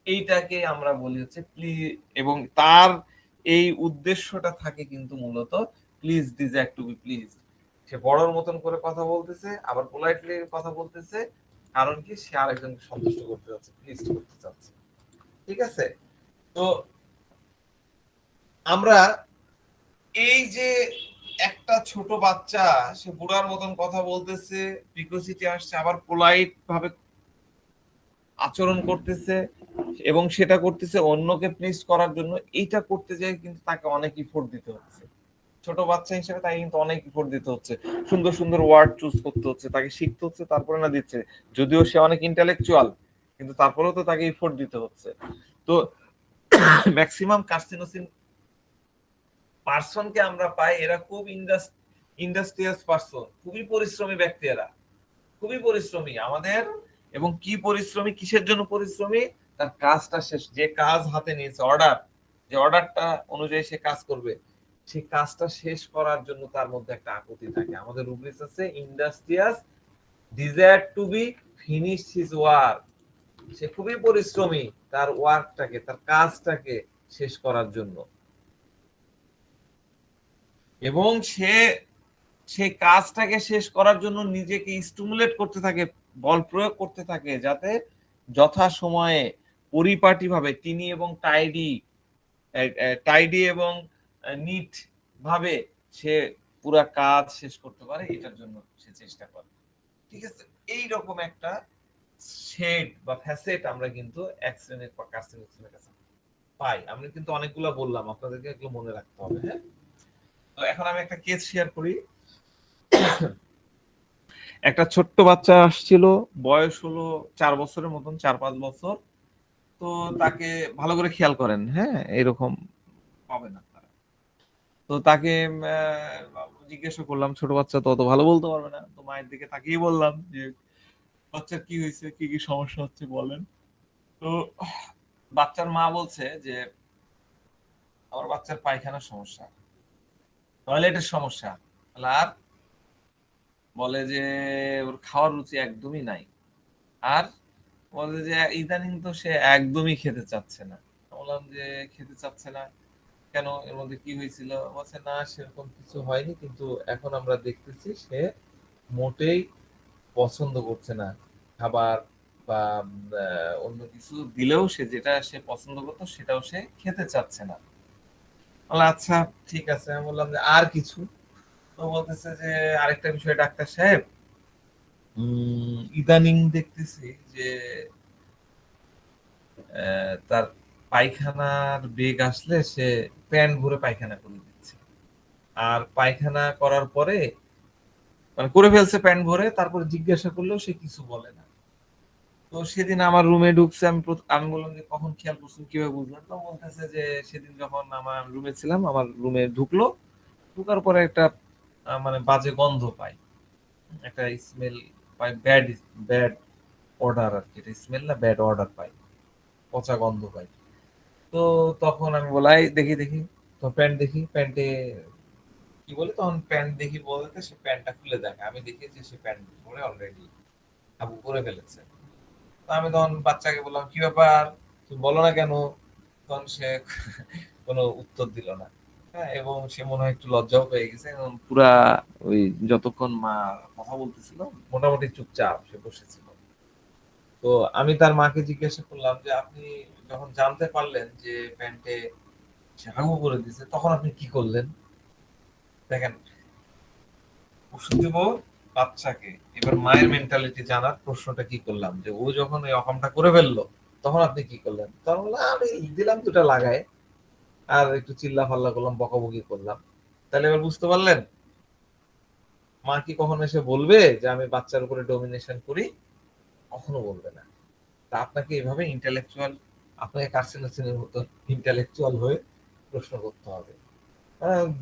এইটাকে আমরা বলি হচ্ছে এবং তার এই উদ্দেশ্যটা থাকে কিন্তু মূলত please desire to be please. সে বড়র মতন করে কথা বলতেছে, আবার পোলাইটলি কথা বলতেছে, কারণ কি সে আরেকজনকে সন্তুষ্ট করতে যাচ্ছে, প্লিজ করতে চাচ্ছে। ঠিক আছে? তো আমরা এই যে একটা ছোট বাচ্চা সে বুড়ার মতন কথা বলতেছে, প্রিকসিটি আসছে, আবার পোলাইট ভাবে আচরণ করতেছে এবং সেটা করতেছে অন্যকে প্লিজ করার জন্য, এইটা করতে যায় কিন্তু তাকে অনেক ইফোর্ট দিতে হচ্ছে। ছোট বাচ্চা হিসেবে তাকে কিন্তু অনেক ইফোর্ট দিতে হচ্ছে, সুন্দর সুন্দর ওয়ার্ড চুজ করতে হচ্ছে, তাকে শিখতে হচ্ছে, তারপরে না দিচ্ছে। যদিও সে অনেক ইন্টেলেকচুয়াল, কিন্তু তারপরেও তো তাকে ইফোর্ট দিতে হচ্ছে। তো ম্যাক্সিমাম কার্সিনোসিন পার্সনকে আমরা পাই, এরা খুব ইন্ডাস্ট্রিয়াস পার্সন, খুবই পরিশ্রমী ব্যক্তি, এরা খুবই পরিশ্রমী আমাদের। এবং কি পরিশ্রমী, কিসের জন্য পরিশ্রমী? তার কাজটা শেষ, যে কাজ হাতে নিয়েছে, অর্ডার, যে অর্ডারটা অনুযায়ী সে কাজ করবে, সেই কাজটা শেষ করার জন্য তার মধ্যে একটা আকুতি থাকে। আমাদের রুব্রিক্স আছে industrious, desire to be finish his work. সে খুবই পরিশ্রমী তার ওয়ার্কটাকে, তার কাজটাকে শেষ করার জন্য, এবং সেই কাজটাকে শেষ করার জন্য নিজেকে স্টিমুলেট করতে থাকে, বল প্রয়োগ করতে থাকে, যাতে যথা সময়ে পরিপাটিভাবে টিনি এবং টাইডি এবং নিট ভাবে সে পুরা কাজ শেষ করতে পারে, এটার জন্য সে চেষ্টা করে। ঠিক আছে? এইরকম একটা শেড বা ফ্যাসেট আমরা কিন্তু এক শ্রেণীর কার্সিনোসিনের কাছে পাই। আমি কিন্তু অনেকগুলো বললাম, আপনাদেরকে এগুলো মনে রাখতে হবে। হ্যাঁ, তো এখন আমি একটা কেস শেয়ার করি। একটা ছোট্ট বাচ্চা আসছিল, বয়স হলো 4 বছরের মতন, 4-5 বছর। তো তাকে ভালো করে খেয়াল করেন, হ্যাঁ, এরকম পাবে না তারা। তো তাকে জিজ্ঞাসা করলাম, ছোট বাচ্চা তো অত ভালো বলতে পারবে না, তো মায়ের দিকে তাকিয়ে বললাম যে বাচ্চার কি হয়েছে, কি কি সমস্যা হচ্ছে বলেন। তো বাচ্চার মা বলছে যে আমার বাচ্চার পায়খানার সমস্যা, টয়লেটের সমস্যা, আর বলে যে ওর খাওয়ার রুচি একদমই নাই, আর বলে যে ইদানিং তো সে একদমই খেতে চাচ্ছে না। বললাম যে খেতে চাচ্ছে না কেন, এর মধ্যে কি হয়েছিল? বলছে না সেরকম কিছু হয়নি, কিন্তু এখন আমরা দেখতেছি সে মোটেই পছন্দ করছে না খাবার, বা অন্য কিছু দিলেও সে যেটা সে পছন্দ করতো সেটাও সে খেতে চাচ্ছে না। বললাম আচ্ছা ঠিক আছে। আমি বললাম যে আর কিছু? তো বলতেছে যে আরেকটা বিষয় ডাক্তার সাহেব, ইদানিং দেখতেছি যে তার পায়খানার বেগ আসলে সে প্যান্ট ভরে পায়খানা করে দিচ্ছে, আর পায়খানা করার পরে মানে করে ফেলছে প্যান্ট ভরে, তারপরে জিজ্ঞাসা করলেও সে কিছু বলে না। তো সেদিন আমার রুমে ঢুকছে, আমি বললাম যে কখন খেয়াল করছেন, কিভাবে বুঝলেন? তো বলতেছে যে সেদিন যখন আমার রুমে ছিলাম, আমার রুমে ঢুকলো, ঢুকার পরে একটা মানে বাজে গন্ধ পাই, একটা স্মেল পাই, ব্যাড ব্যাড অর্ডার আর কি, এটা স্মেল না, ব্যাড অর্ডার পাই, পচা গন্ধ পাই। তো তখন আমি বলাই দেখি দেখি, তো প্যান্ট দেখি, প্যান্টে কি বলে, তখন প্যান্ট দেখি বলতে সে প্যান্টটা খুলে দেখে, আমি দেখি যে সে প্যান্ট পরে অলরেডি আবু করে ফেলেছে। তো আমি তখন বাচ্চাকে বললাম কি ব্যাপার, তুমি বলো না কেন? তখন সে কোনো উত্তর দিল না। হ্যাঁ, এবং সে মনে হয় একটু লজ্জাও পেয়ে গেছে, এবং পুরা ওই যতক্ষণ মা কথা বলতেছিল মোটামুটি চুপচাপ সে বসেছিল। তো আমি তার মাকে জিজ্ঞাসা করলাম যে আপনি যখন জানতে পারলেন যে প্যান্টে সে হাগু করে দিয়েছে, তখন আপনি কি করলেন? দেখেন, ওষুধ দিব বাচ্চাকে, এবার মায়ের মেন্টালিটি জানার প্রশ্নটা কি করলাম, যে ও যখন এই অকামটা করে ফেললো তখন আপনি কি করলেন? তখন বললাম, আমি দিলাম দুটা লাগায়, আর একটু চিল্লা ফাল্লা করলাম, বকাবকি করলাম। তাহলে এবার বুঝতে পারলেন? মা কি কখনো এসে বলবে যে আমি বাচ্চার উপরে ডমিনেশন করি? কখনো বলবে না। তা আপনাকে এভাবে ইন্টেলেকচুয়াল, আপনাকে কার্সিনোসিনের মতো ইন্টেলেকচুয়াল হয়ে প্রশ্ন করতে হবে।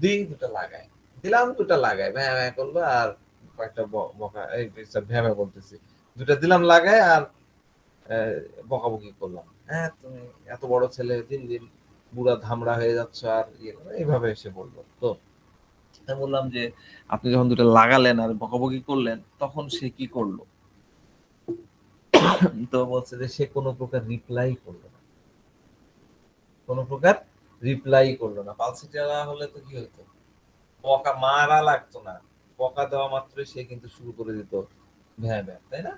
দিই দুটো লাগায়, দিলাম দুটো লাগায়, ভ্যাঁ ভ্যাঁ করলো আর কয়েকটা বকা, এই ভ্যাঁ ভ্যাঁ বলতেছি, দুটা দিলাম লাগায় আর বকাবকি করলাম, হ্যাঁ তুমি এত বড় ছেলে দিন দিন বুড়া ধামড়া হয়ে যাচ্ছ, আর এইভাবে এসে বললো। তো আমি বললাম যে আপনি যখন দুটো লাগালেন আর বকাবকি করলেন তখন সে কি করলো? তো বলছে যে সে কোনো প্রকার রিপ্লাই করলো না, কোনো প্রকার রিপ্লাই করলো না। পালসিটিয়ালা হলে তো কি হতো, বকা মারা লাগতো না, বকা দেওয়া মাত্রই সে কিন্তু শুরু করে দিত ভ্যাঁ ভ্যাঁ, তাই না?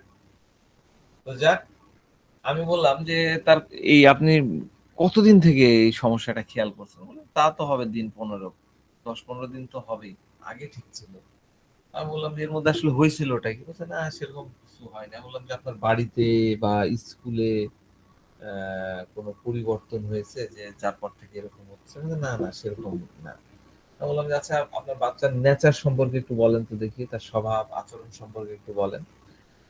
তো যাক, আমি বললাম যে তার এই আপনি কতদিন থেকে এই সমস্যাটা খেয়াল করছেন? বলে তা তো হবে দিন 15, 10-15 দিন তো হবেই, আগে ঠিক ছিল। আমি বললাম যে এর মধ্যে আসলে হয়েছিলটা কি? বলছে না সেরকম কিছু হয় না। বললাম যে আপনার বাড়িতে বা স্কুলে কোনো পরিবর্তন হয়েছে যে যার পর থেকে এরকম হচ্ছে? বলে, না না সেরকম না। আমি বললাম যে আচ্ছা আপনার বাচ্চার নেচার সম্পর্কে একটু বলেন তো দেখি, তার স্বভাব আচরণ সম্পর্কে একটু বলেন।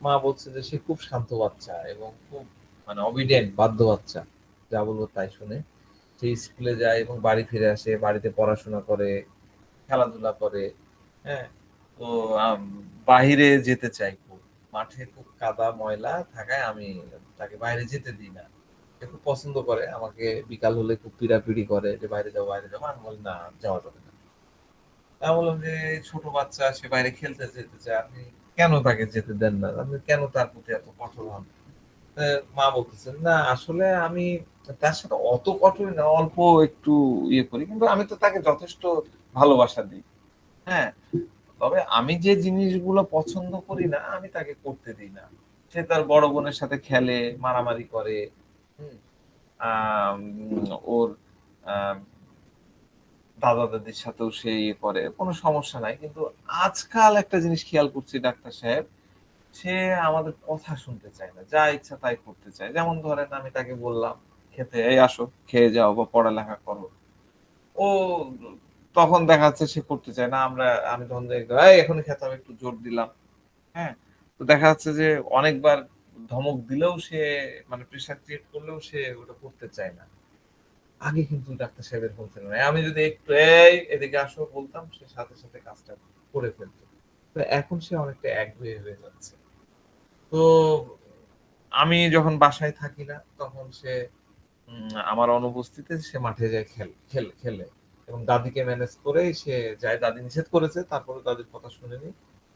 মা বলছে যে সে খুব শান্ত বাচ্চা এবং খুব মানে অবিডিয়েন্ট, বাধ্য বাচ্চা, যা বলবো তাই শুনে। সে স্কুলে যায় এবং বাড়ি ফিরে আসে, বাড়িতে পড়াশোনা করে, খেলাধুলা করে। হ্যাঁ, তো বাহিরে যেতে চাই খুব, মাঠে খুব কাদা ময়লা থাকায় আমি তাকে বাইরে যেতে দিই না। সে খুব পছন্দ করে আমাকে, বিকাল হলে খুব পিড়াপিড়ি করে যে বাইরে যাবো বাইরে যাবো। আমি বলি না, যাওয়া যাবে না। আমি বললাম যে ছোট বাচ্চা, সে বাইরে খেলতে যেতে চায়, আপনি কেন তাকে যেতে দেন না? আপনি কেন তার প্রতি এত কঠোর হন? মা বলতেছেন না আসলে আমি তার সাথে অত কঠোর না, অল্প একটু ইয়ে করি, কিন্তু আমি তো তাকে যথেষ্ট ভালোবাসা দিই। হ্যাঁ, তবে আমি যে জিনিসগুলো পছন্দ করি না আমি তাকে করতে দিই না। সে তার বড় বোনের সাথে খেলে, মারামারি করে, হুম, ওর আম, দাদা দাদির সাথেও সে ইয়ে করে, কোনো সমস্যা নাই। কিন্তু আজকাল একটা জিনিস খেয়াল করছি ডাক্তার সাহেব, সে আমাদের কথা শুনতে চায় না, যা ইচ্ছা তাই করতে চায়। যেমন ধরেন আমি তাকে বললাম খেতে, এই আসো খেয়ে যাও বা পড়ালেখা করো, ও তখন দেখা যাচ্ছে সে করতে চায় না। আমি তখন এই এখনই খেতে হবে, একটু জোর দিলাম। হ্যাঁ, তো দেখা যাচ্ছে যে অনেকবার ধমক দিলেও সে, মানে প্রেশার ক্রিয়েট করলেও সে ওটা করতে চায় না। আগে কিন্তু ডাক্তার সাহেবের ফোন ছিল না, আমি যদি একটু এই এদিকে আসো বলতাম সে সাথে সাথে কাজটা করে ফেলতো। তো এখন সে অনেকটা একগুঁয়ে হয়ে যাচ্ছে। তো আমি যখন বাসায় থাকি না তখন সে আমার অনুপস্থিতিতে সে মাঠে যায় খেলে এবং দাদিকে ম্যানেজ করে সে যায়। দাদি নিষেধ করেছে, তারপরে দাদির কথা শুনেনি,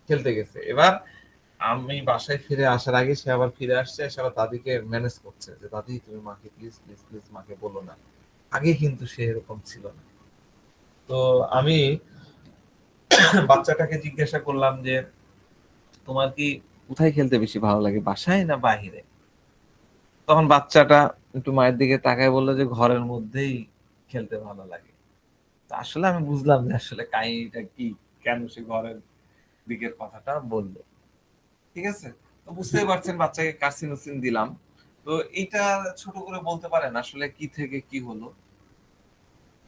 খেলতে গেছে। এবার আমি বাসায় ফিরে আসার আগে সে আবার ফিরে আসছে, এসে আবার দাদিকে ম্যানেজ করছে যে দাদি তুমি মাকে প্লিজ প্লিজ প্লিজ মাকে বলো না। আগে কিন্তু সে এরকম ছিল না। তো আমি বাচ্চাটাকে জিজ্ঞাসা করলাম যে তোমার কি কোথায় খেলতে বেশি ভালো লাগে, বাসায় না বাহিরে? তখন বাচ্চাটা একটু মায়ের দিকে তাকায় বললো যে ঘরের মধ্যেই খেলতে ভালো লাগে। তো আসলে আমি বুঝলাম যে আসলে কাহিনীটা কি, কেন সে ঘরের দিকের কথাটা বললো। ঠিক আছে, তো বুঝতেই পারছেন বাচ্চাকে কার্সিনোসিন দিলাম। তো এইটা ছোট করে বলতে পারেন আসলে কি থেকে কি হলো?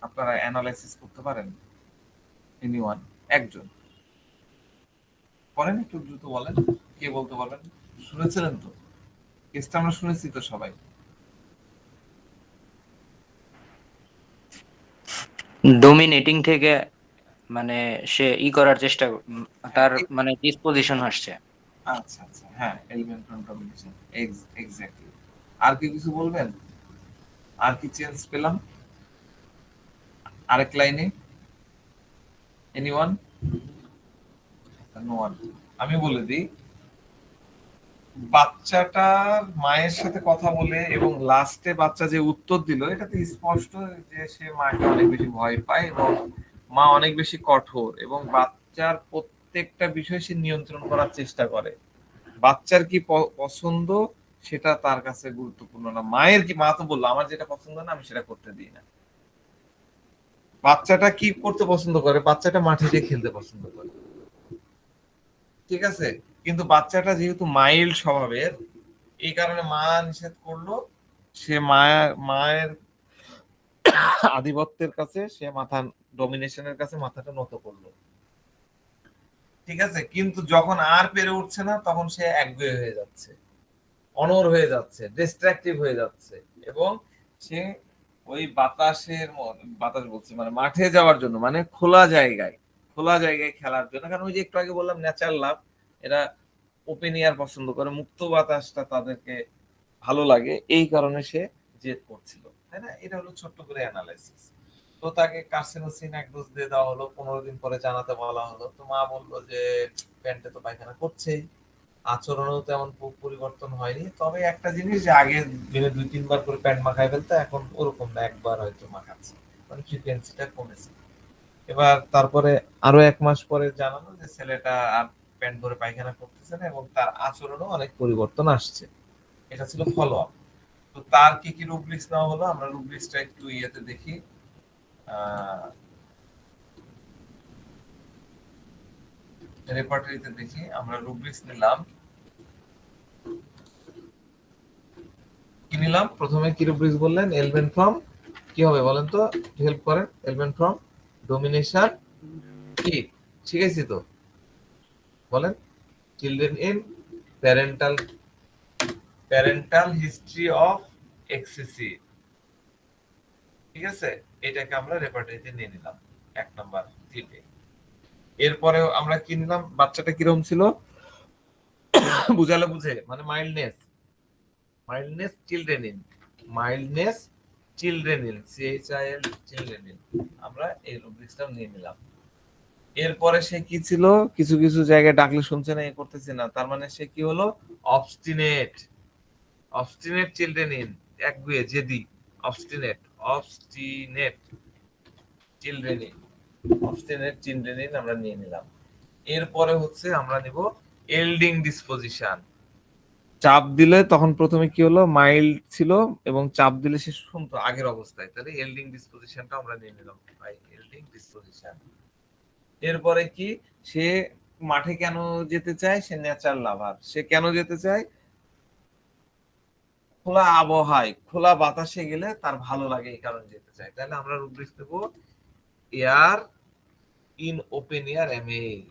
আপনারা অ্যানালাইসিস করতে পারেন? এনিওয়ান, একজন করেন, একটু দ্রুত বলেন, কে বলতে পারবেন? শুনেছিলেন তো কেসটা? আমরা শুনেছি তো সবাই। ডোমিনেটিং থেকে মানে সে করার চেষ্টা হ্যাঁ, তার মানে ডিসপোজিশন আসছে। আচ্ছা আচ্ছা, হ্যাঁ, এলিমেন্ট কন্টামিনেশন, এক্স্যাক্টলি। আর কি কিছু বলবেন? আর কি চেঞ্জ পেলাম আরেক লাইনে? এনিওয়ান? No one. আমি বলে দিই, বাচ্চাটার মায়ের সাথে কথা বলে এবং লাস্টে বাচ্চা যে উত্তর দিল, এটাতে স্পষ্ট যে সে মাকে অনেক বেশি ভয় পায় এবং মা অনেক বেশি কঠোর এবং বাচ্চার প্রত্যেকটা বিষয় সে নিয়ন্ত্রণ করার চেষ্টা করে। বাচ্চার কি পছন্দ সেটা তার কাছে গুরুত্বপূর্ণ না। মায়ের কি, মা তো বললো আমার যেটা পছন্দ না আমি সেটা করতে দিই না। বাচ্চাটা কি করতে পছন্দ করে? বাচ্চাটা মাঠে গিয়ে খেলতে পছন্দ করে, ঠিক আছে? কিন্তু বাচ্চাটা যেহেতু মাইল্ড স্বভাবের, এই কারণে মা নিষেধ করলো, সে মায়ের আধিপত্যের কাছে সে মাথা, ডমিনেশনের কাছে মাথাটা নত করলো। ঠিক ঠিক আছে, কিন্তু যখন আর পেরে উঠছে না তখন সে একগুঁয়ে হয়ে যাচ্ছে, অনড় হয়ে যাচ্ছে, ডিস্ট্রাকটিভ হয়ে যাচ্ছে, এবং সে ওই বাতাস বলছি মানে মাঠে যাওয়ার জন্য, মানে খোলা জায়গায় খেলার জন্য, কারণ ওই যে একটু আগে বললাম ন্যাচারাল লাভ, এরা ওপেন এয়ার পছন্দ করে, মুক্ত বাতাসটা তাদেরকে ভালো লাগে, এই কারণে সে জেদ করছিল, তাই না? এটা হলো ছোট্ট করে অ্যানালাইসিস। তো তাকে কার্সিনোসিন এক ডোজ দিয়ে দেওয়া হলো, 15 দিন পরে জানাতে বলা হলো। তো মা বললো যে প্যান্টে তো পায়খানা করছেই, আচরণেও তেমন পরিবর্তন হয়নি, তবে একটা জিনিস যে আগে দিনে 2-3 বার করে প্যান্ট মাখায় ফেলতো, এখন ওরকম না, একবার হয়তো মাখাচ্ছে, মানে ফ্রিকোয়েন্সিটা কমেছে। এবার তারপরে আরো 1 মাস পরে জানানো যে ছেলেটা আর প্যান্ট ভরে পায়খানা করতেছে না এবং তার আচরণও অনেক পরিবর্তন আসছে। এটা ছিল ফলো আপ। তো তার কি কি রুব্রিক্স নেওয়া হলো, আমরা রুব্রিক্সটা একটু ইয়েতে দেখি, রেপার্টরিতে দেখি। আমরা রুব্রিক্স নিলাম, কি নিলাম প্রথমে, কি রুব্রিক্স বললেন? এলবেন ফ্রম, কি হবে বলেন তো, হেল্প করেন। এলবেন ফ্রম ডোমিনেশন, কি শিখেছি তো, বলেন। Children in parental history of excessive, ঠিক আছে, এটাকে আমরা রেপার্টরিতে নিয়ে নিলাম 1 নাম্বার ক্লিপে। এরপরে আমরা কি নিলাম, বাচ্চাটা কিরকম ছিল বুঝালে বুঝে, মানে mildness children in, CHIL children in, আমরা এই রুব্রিক্সটাও নিয়ে নিলাম। এরপরে সে কি ছিল, কিছু কিছু জায়গায় ডাকলে শুনছে না, এ করতেছে না, তার মানে সে কি হলো, অবস্টিনেট চিলড্রেন ইন, একগুঁয়ে জেদি, অবস্টিনেট চিলড্রেন ইন আমরা নিয়ে নিলাম। এরপরে হচ্ছে আমরা নিব এল্ডিং ডিসপোজিশন, চাপ দিলে তখন প্রথমে কি হলো, মাইল্ড ছিল, এবং চাপ দিলে সে শুনতো আগের অবস্থায়, তাহলে এল্ডিং ডিসপোজিশনটা আমরা নিয়ে নিলাম, এল্ডিং ডিসপোজিশন। এরপরে কি, সে মাঠে কেন যেতে চায়, সে ন্যাচারাল লাভার, সে কেন যেতে চায়, খোলা আবহাওয়ায় খোলা বাতাসে গেলে তার ভালো লাগে, এই কারণে যেতে চায়। তাহলে আমরা রুব্রিক্স দেব air in open air ML,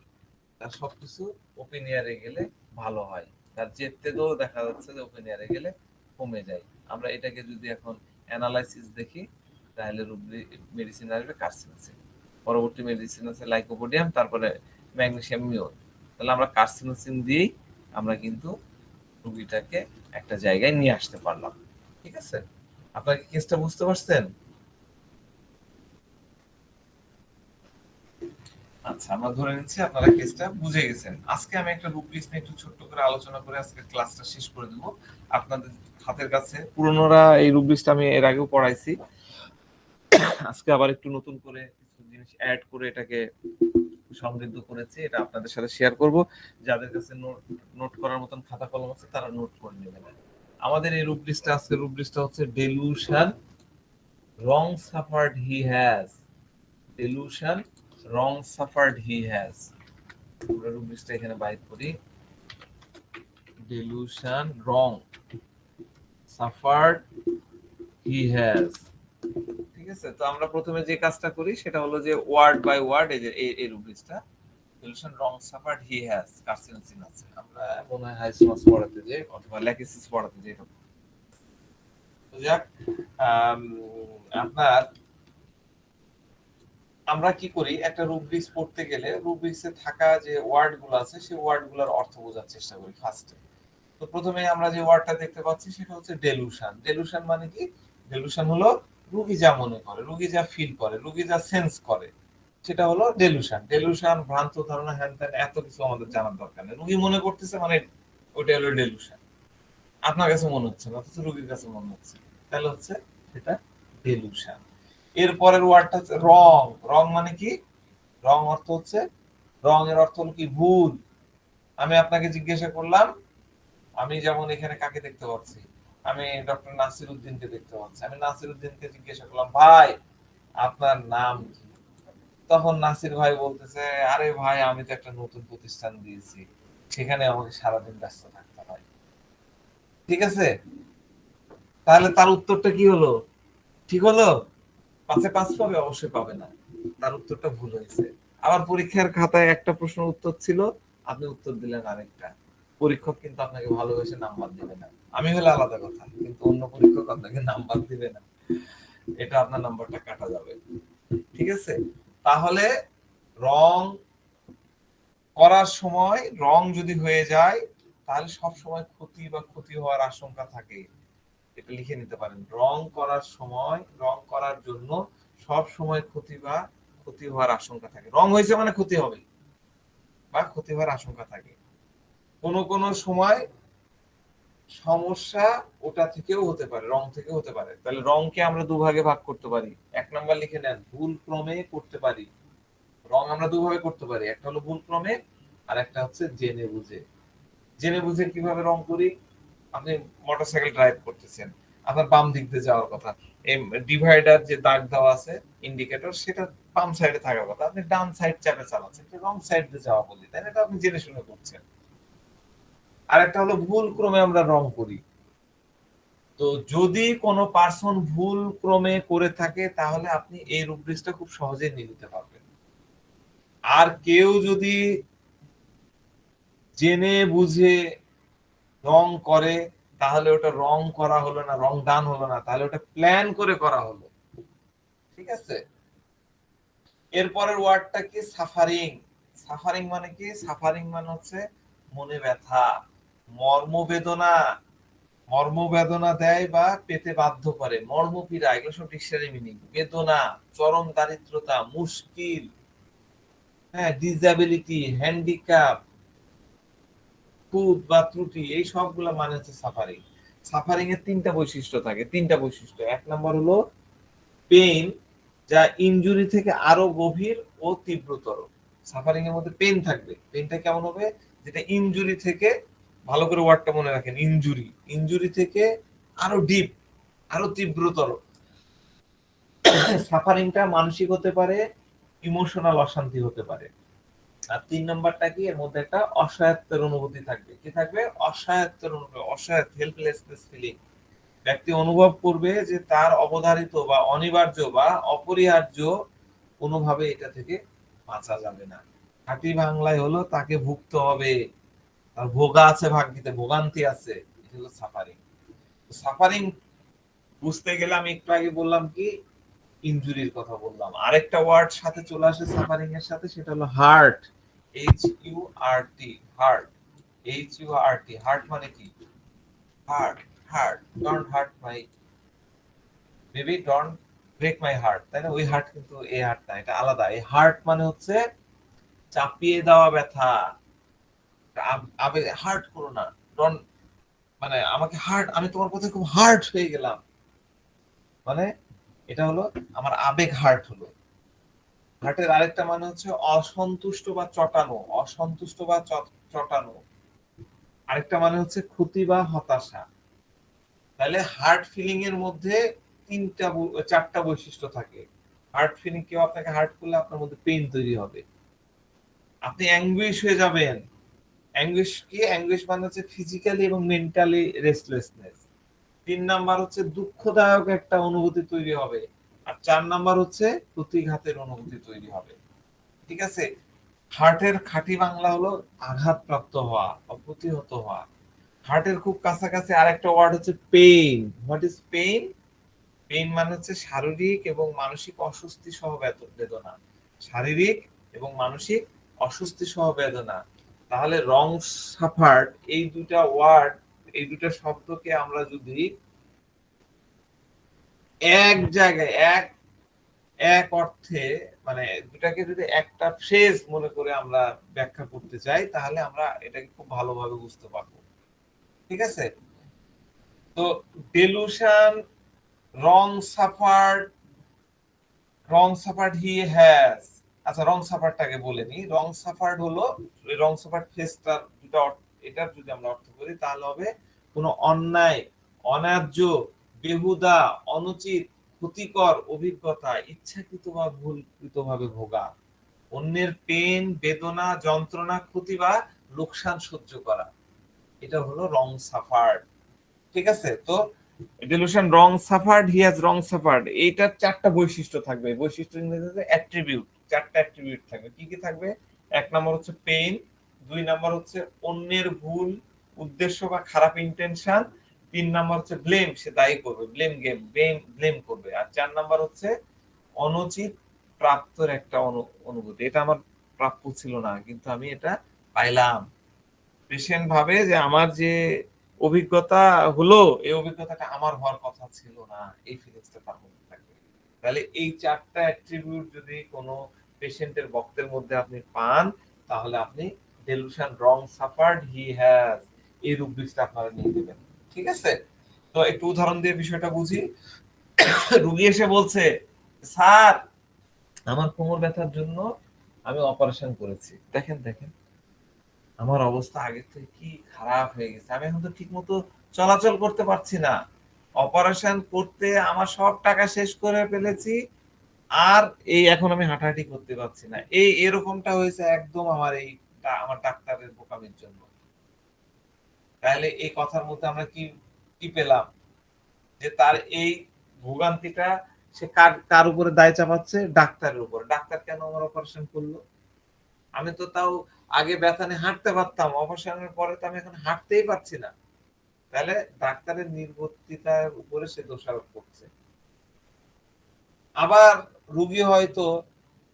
তার সবকিছু ওপেন এয়ারে গেলে ভালো হয়, তার যেতেও দেখা যাচ্ছে যে ওপেন এয়ারে গেলে কমে যায়। আমরা এটাকে যদি এখন অ্যানালাইসিস দেখি, তাহলে রুব্রিক মেডিসিন আসবে কার্সিনোসিন, পরবর্তী মেডিসিন আছে লাইকোপোডিয়াম, তারপরে ম্যাগনেসিয়াম মিওর। তাহলে আমরা কার্সিনোসিন দিয়েই আমরা কিন্তু রোগীটাকে একটা জায়গায় নিয়ে আসতে পারলাম, ঠিক আছে? আপনারা কি কেসটা বুঝতে পারছেন? আচ্ছা, আমরা ধরে নিচ্ছি আপনারা কেসটা বুঝে গেছেন। আজকে আমি একটা রুব্রিক্স নিয়ে একটু ছোট্ট করে আলোচনা করে আজকে ক্লাসটা শেষ করে দেব। আপনাদের হাতের কাছে পুরনোরা এই রুব্রিক্সটা আমি এর আগেও পড়াইছি, আজকে আবার একটু নতুন করে কিছু জিনিস অ্যাড করে এটাকে সমৃদ্ধ করেছি, এটা আপনাদের সাথে শেয়ার করব। যাদের কাছে নোট করার মতন খাতা কলম আছে তারা নোট করে নেবেন। আমাদের এই রুব্রিক্সটা, আজকে রুব্রিক্সটা হচ্ছে delusion wrong suffered he has, delusion wrong suffered he has। আমরা রুব্রিক্সটা এখানে বাইর করি, delusion wrong suffered he has, ঠিক আছে? তো আমরা প্রথমে যে কাজটা করি সেটা হলো যে ওয়ার্ড বাই ওয়ার্ড এই রুব্রিক্সটা, delusion wrong suffered he has, carcinosin আছে, আমরা মনে হয় হাইসমাস পড়াতে যে অথবা ল্যাকিসিস পড়াতে যে এরকম। তো যাক, আপনার আমরা কি করি, একটা রুব্রিক্স পড়তে গেলে রুব্রিক্সে থাকা যে ওয়ার্ড গুলো আছে সেই ওয়ার্ড গুলোর অর্থ বোঝার চেষ্টা করি ফার্স্টে। তো প্রথমে আমরা যে ওয়ার্ডটা দেখতে পাচ্ছি সেটা হচ্ছে ডেলুশন। ডেলুশন মানে কি? ডেলুশন হলো রোগী যা মনে করে, রোগী যা ফিল করে, রোগী যা সেন্স করে, সেটা হলো ডেলুশন। ডেলুশন, ভ্রান্ত ধারণা, হ্যান ত্যান, এত কিছু আমাদের জানার দরকার নেই। রোগী মনে করতেছে মানে ওটা হলো ডেলুশন, আপনার কাছে মনে হচ্ছে না অথচ রোগীর কাছে মনে হচ্ছে, তাহলে হচ্ছে সেটা ডেলুশন। এর পরের ওয়ার্ডটা হচ্ছে রং। রং মানে কি? রং অর্থ হচ্ছে, রং এর অর্থ হলো কি? ভুল। আমি আপনাকে জিজ্ঞাসা করলাম, আমি যেমন এখানে কাকে দেখতে পাচ্ছি, আমি ডক্টর নাসির উদ্দিনকে দেখতে পাচ্ছি, আমি নাসির উদ্দিনকে জিজ্ঞাসা করলাম, ভাই আপনার নাম কি? তখন নাসির ভাই বলতেছে, আরে ভাই আমি তো একটা নতুন প্রতিষ্ঠান দিয়েছি, সেখানে আমাকে সারাদিন ব্যস্ত থাকতে হয়। ঠিক আছে? তাহলে তার উত্তরটা কি হলো? ঠিক হলো? 5-এ 5 পাবে? অবশ্যই পাবে না, তার উত্তরটা ভুল হয়েছে। আবার পরীক্ষার খাতায় একটা প্রশ্ন উত্তর ছিল, আপনি উত্তর দিলেন আরেকটা। পরীক্ষক কিন্তু আপনাকে ভালোবেসে নাম্বার দিবে না। আমি হলে আলাদা কথা, কিন্তু অন্য পরীক্ষক আপনাকে নাম্বার দিবে না, এটা আপনার নাম্বারটা কাটা যাবে। ঠিক আছে? তাহলে রং করার সময় রং যদি হয়ে যায় তাহলে সব সময় ক্ষতি বা ক্ষতি হওয়ার আশঙ্কা থাকে। এটা লিখে নিতে পারেন, রং করার সময়, রং করার জন্য সব সময় ক্ষতি বা ক্ষতি হওয়ার আশঙ্কা থাকে। রং হয়েছে মানে ক্ষতি হবে বা ক্ষতি হওয়ার আশঙ্কা থাকে। কোন কোন সময় সমস্যা ওটা থেকেও হতে পারে, রং থেকেও হতে পারে। তাহলে রংকে আমরা দুভাগে ভাগ করতে পারি। এক নাম্বার লিখে নেন, ভুল ক্রমে করতে পারি। রং আমরা দুভাবে করতে পারি, একটা হলো ভুল ক্রমে আর একটা হচ্ছে জেনে বুঝে। জেনে বুঝে কিভাবে রং করি? আপনি মোটরসাইকেল ড্রাইভ করতেছেন, আপনার বাম দিক দিয়ে যাওয়ার কথা, এই ডিভাইডার যে দাগ দেওয়া আছে ইন্ডিকেটর, সেটা বাম সাইডে থাকার কথা, আপনি ডান সাইড চাপে চালাচ্ছেন, রং সাইড দিয়ে যাওয়া বলি, তাই না? এটা আপনি জেনে শুনে করছেন। আর একটা হলো ভুল ক্রমে আমরা রং করি। তো যদি কোনো পার্সন ভুল ক্রমে করে থাকে তাহলে আপনি এই রুব্রিক্সটা খুব সহজেই নিয়ে নিতে পারবেন। আর কেউ যদি জেনে বুঝে রং করে তাহলে ওটা রং করা হলো না, রং ডান হলো না, তাহলে ওটা প্ল্যান করে করা হলো। ঠিক আছে? এরপরের ওয়ার্ডটা কি? সাফারিং। সাফারিং মানে কি? সাফারিং মানে হচ্ছে মনে ব্যথা, মর্মবেদনা। মর্মবেদনা দেয় বা পেতে বাধ্য করে, মর্মপীড়া, এগুলো সব ডিকশনারি মিনিং। বেদনা, চরম দারিদ্রতা, মুশকিল, হ্যাঁ, ডিসএবিলিটি, হ্যান্ডিক্যাপ, খুঁত বা ত্রুটি, এই সবগুলা মানে হচ্ছে সাফারিং। সাফারিং এর তিনটা বৈশিষ্ট্য থাকে, তিনটা বৈশিষ্ট্য। এক নম্বর হলো পেইন, যা ইনজুরি থেকে আরো গভীর ও তীব্রতর। সাফারিং এর মধ্যে পেইন থাকবে। পেইনটা কেমন হবে? যেটা ইনজুরি থেকে, ভালো করে ওয়ার্ডটা মনে রাখেন, ইনজুরি, ইনজুরি থেকে আরো ডিপ, আরো তীব্রতর। সাফারিংটা মানসিক হতে পারে, ইমোশনাল অশান্তি হতে পারে। আর তিন নাম্বারটা কি? এর মধ্যে একটা অসহায়ত্বের অনুভূতি থাকবে। কি থাকবে? অসহায়ত্বের অনুভূতি, অসহায়, হেল্পলেসনেস ফিলিং। ব্যক্তি অনুভব করবে যে তার অবধারিত বা অনিবার্য বা অপরিহার্য কোনোভাবে এটা থেকে বাঁচা যাবে না। খাঁটি বাংলায় হলো তাকে ভুগতে হবে, তার ভোগা আছে, ভাগ্যিতে ভোগান্তি আছে। এটা হলো সাফারিং। সাফারিং বুঝতে গেলে আমি একটু আগে বললাম কি, ইনজুরির কথা বললাম। আরেকটা ওয়ার্ড সাথে চলে আসে সাফারিং এর সাথে, সেটা হলো hurt. HURT, hurt. HURT, hurt মানে কি? Hurt, hurt, don't hurt my, baby don't break my heart, তাই না? ওই হার্ট কিন্তু এই হার্ট না, এটা আলাদা। এই হার্ট মানে হচ্ছে চাপিয়ে দেওয়া ব্যথা। আবেগ, হার্ট করো না, ডোন্ট, মানে আমাকে হার্ট, আমি তোমার কথায় খুব হার্ট হয়ে গেলাম, মানে এটা হলো আমার আবেগ হার্ট হলো। হার্টের আরেকটা মানে হচ্ছে অসন্তুষ্ট বা চটানো, অসন্তুষ্ট বা চটানো। আরেকটা মানে হচ্ছে ক্ষতি বা হতাশা। তাহলে হার্ট ফিলিং এর মধ্যে চারটা বৈশিষ্ট্য থাকে। হার্ট ফিলিং, কেউ আপনাকে হার্ট করলে আপনার মধ্যে পেইন তৈরি হবে, আপনি অ্যাঙ্গুইশ হয়ে যাবেন। অ্যাঙ্গুইশ কি? অ্যাঙ্গুইশ মানে হচ্ছে ফিজিক্যালি এবং মেন্টালি রেস্টলেসনেস। তিন নাম্বার হচ্ছে দুঃখদায়ক একটা অনুভূতি তৈরি হবে। আর চার নাম্বার হচ্ছে প্রতিঘাতের অনুভূতি তৈরি হবে। ঠিক আছে? হার্টের খাঁটি বাংলা হলো আঘাতপ্রাপ্ত হওয়া, প্রতিহত হওয়া। হার্টের খুব কাছাকাছি আরেকটা ওয়ার্ড হচ্ছে pain. What is pain? Pain মানে হচ্ছে শারীরিক এবং মানসিক অস্বস্তি সহ বেদনা। শারীরিক এবং মানসিক অস্বস্তি সহ বেদনা। তাহলে রং সাফার্ড, এই দুটা ওয়ার্ড, এই দুটা শব্দকে আমরা যদি এক জায়গায় এক অর্থে, মানে দুটাকে যদি একটা ফ্রেজ মনে করে আমরা ব্যাখ্যা করতে চাই, তাহলে আমরা এটাকে খুব ভালোভাবে বুঝতে পারবো। ঠিক আছে? তো delusion, wrong suffered, wrong suffered he has. আচ্ছা, রং সাফার্ডটাকে বলে নি। রং সাফার্ড হলো, রং সাফার্ড ফেসটার দুটো, এটার যদি আমরা অর্থ করি তাহলে হবে কোনো অন্যায়, অন্যায্য, বেহুদা, অনুচিত, ক্ষতিকর অভিজ্ঞতা ইচ্ছাকৃত বা ভুলকৃতভাবে ভোগা, অন্যের পেন, বেদনা, যন্ত্রণা, ক্ষতি বা লোকসান সহ্য করা, এটা হলো রং সাফার্ড। ঠিক আছে? তো delusion, wrong suffered, he has wrong suffered, এইটার চারটা বৈশিষ্ট্য থাকবে। বৈশিষ্ট্য ইংরেজিতে অ্যাট্রিবিউট, চারটা অ্যাট্রিবিউট থাকবে। কি কি থাকবে? এক নাম্বার হচ্ছে পেইন, দুই নাম্বার হচ্ছে অন্যের ভুল উদ্দেশ্য বা খারাপ ইন্টেনশন, তিন নাম্বার হচ্ছে ব্লেম, সে দায়ী করবে, ব্লেম করবে, আর চার নাম্বার হচ্ছে অনুচিত প্রাপ্তর একটা অনুভূতি। এটা আমার প্রাপ্য ছিল না, কিন্তু আমি এটা পাইলাম। পেশেন্ট ভাবে যে আমার যে অভিজ্ঞতা হলো, এই অভিজ্ঞতাটা আমার হওয়ার কথা ছিল না, এই ফিলিংসটা তার মধ্যে থাকবে। তাহলে এই চারটা অ্যাট্রিবিউট যদি কোনো পেশেন্টের বক্তের মধ্যে আপনি পান, তাহলে আপনি delusion wrong suffered he has, এই রুব্রিক্সটা আপনারা নিয়ে নেবেন। ঠিক আছে? তো একটু উদাহরণ দিয়ে বিষয়টা বুঝি। রুগী এসে বলছে, স্যার আমার কোমর ব্যথার জন্য আমি অপারেশন করেছি। দেখেন দেখেন আমার অবস্থা আগের থেকে কি খারাপ হয়ে গেছে, আমি এখন তো ঠিক মতো চলাচল করতে পারছি না, অপারেশন করতে আমার সব টাকা শেষ করে ফেলেছি, আর এই এখন আমি হাঁটাহাঁটি করতে পারছি না। এরকমটা হয়েছে একদম আমার ডাক্তারের বোকামির জন্য। তাহলে এই কথার মধ্যে আমরা কি কি পেলাম? যে তার এই ভোগান্তিটা সে কার উপরে দায় চাপাচ্ছে? ডাক্তারের উপর। ডাক্তার কেন আমার অপারেশন করলো? আমি তো তাও আগে ব্যথা নিয়ে হাঁটতে পারতাম, অপারেশনের পরে তো আমি এখন হাঁটতেই পারছি না। তাহলে ডাক্তারের নির্বুদ্ধিতার উপরে সে দোষারোপ করছে। আবার রুগী হয়তো